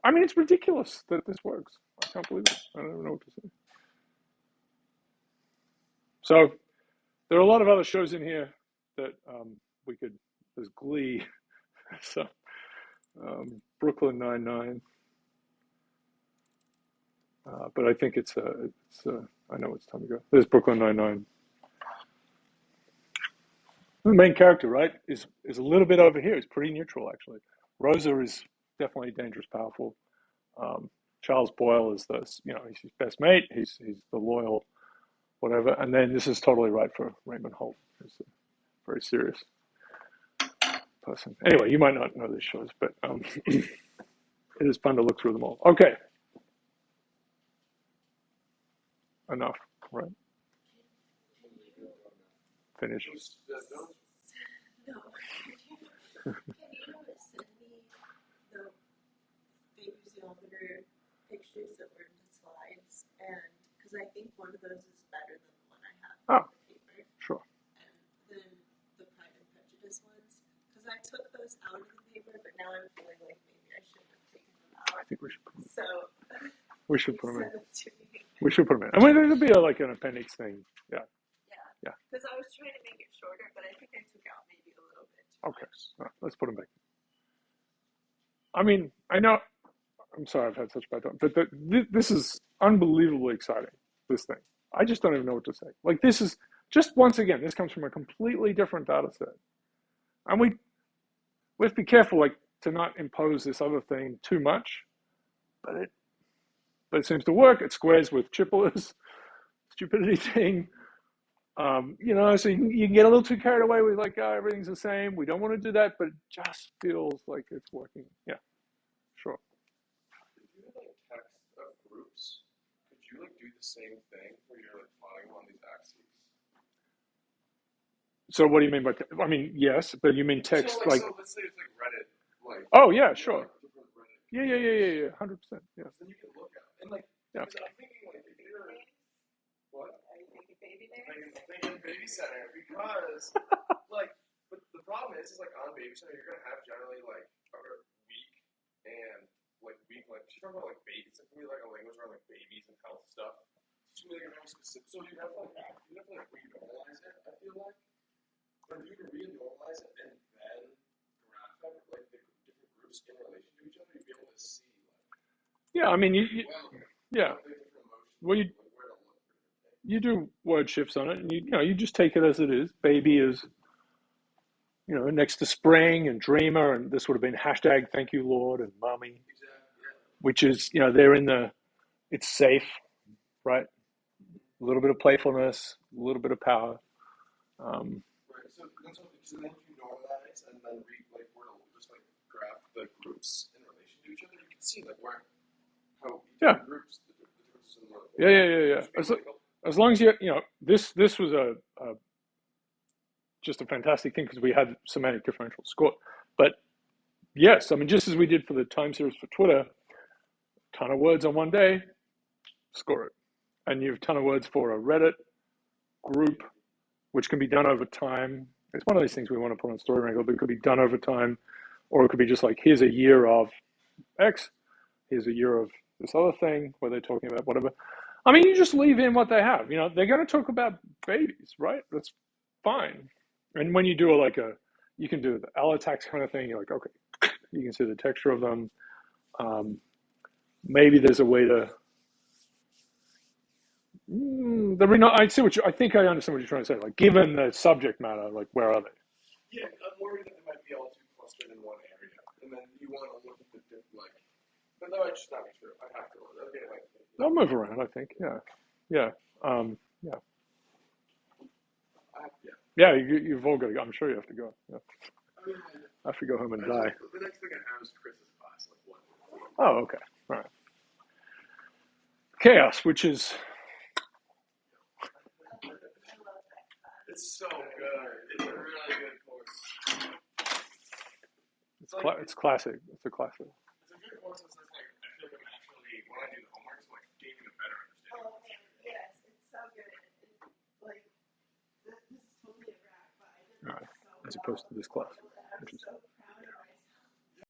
I mean, it's ridiculous that this works. I can't believe it. I don't even know what to say. So there are a lot of other shows in here that there's Glee, so Brooklyn Nine-Nine. But I think I know it's time to go. There's Brooklyn Nine-Nine. The main character, right, is a little bit over here. It's pretty neutral, actually. Rosa is definitely dangerous, powerful. Charles Boyle is he's his best mate. He's the loyal, whatever. And then this is totally right for Raymond Holt. He's a very serious person. Anyway, you might not know these shows, but it is fun to look through them all. Okay. Enough, right? Finish. No. Can you send me the synousionomer pictures that were in the slides? And because I think one of those is better than the one I have on the paper. Sure. And then the Pride and Prejudice ones. Because I took those out of the paper, but now I'm feeling like maybe I shouldn't have taken them out. I think we should put them in. So we should put them in. send it to me. We should put them in. I mean, there'll be like an appendix thing. Yeah. Yeah. Because I was trying to make it shorter, but I think I took out maybe a little bit too Okay. much. All right, let's put them back. I mean, I know. I'm sorry, I've had such bad time, but this is unbelievably exciting. This thing, I just don't even know what to say. Like, this is just, once again, this comes from a completely different data set, and we have to be careful, like, to not impose this other thing too much. But it seems to work. It squares with Chipola's stupidity thing. So you can get a little too carried away with like, everything's the same. We don't want to do that, but it just feels like it's working. Yeah, sure. If you had like text of groups, could you like do the same thing where you're like plotting on these axes? So what do you mean by? I mean, yes, but you mean text So let's say it's like Reddit, like. Oh yeah, sure. Like, different Reddit. Yeah, 100%. Yeah. Then you can look at it. And like, Yeah. because I'm thinking like if you're what? Are you thinking baby names? I'm thinking baby center because like, but the problem is like on baby center you're gonna have generally like a week and like she's talking about like babies. It's gonna be like a language around like babies and health stuff. It's gonna be like very specific. So you have to like re-normalize it. I feel like, but if you can re-normalize it and then graph it like the different groups in relation to each other, you'd be able to see like. Yeah, I mean, yeah. Well, you do word shifts on it, and you just take it as it is. Baby is, next to spring and dreamer, and this would have been hashtag thank you Lord and mommy, which is, they're it's safe, right? A little bit of playfulness, a little bit of power. Right. So then you normalize and then we're just like graph the groups in relation to each other. You can see like how each groups the differences in the. Yeah. As long as this was just a fantastic thing because we had semantic differential score. But yes, I mean, just as we did for the time series for Twitter, ton of words on one day, score it. And you have a ton of words for a Reddit group, which can be done over time. It's one of these things we want to put on Story Wrangle, but it could be done over time, or it could be just like, here's a year of X, here's a year of this other thing where they're talking about whatever. I mean, you just leave in what they have. They're going to talk about babies, right? That's fine. And when you do you can do the allotax kind of thing. You're like, okay, you can see the texture of them. Maybe there's a way to. I think I understand what you're trying to say. Like, given the subject matter, like, where are they? Yeah, I'm worried that they might be all too clustered in one area, and then you want to look at the different But that might just not be true. I have to look. Okay, they'll move around, I think. Yeah. Yeah. Yeah, you've all got to go. I'm sure you have to go. Yeah. I mean, I have to go home and die. The next thing I have is Chris's class, like one. Oh, okay. All right. Chaos, which is It's so good. It's a really good course. it's classic. It's a classic. It's a good course in the sense like I feel like I'm actually when I do the homework, it's like gaining a better understanding. Oh man, yes, it's so good. Like this is totally a wrap, but I did All right. so As opposed to this class, which is so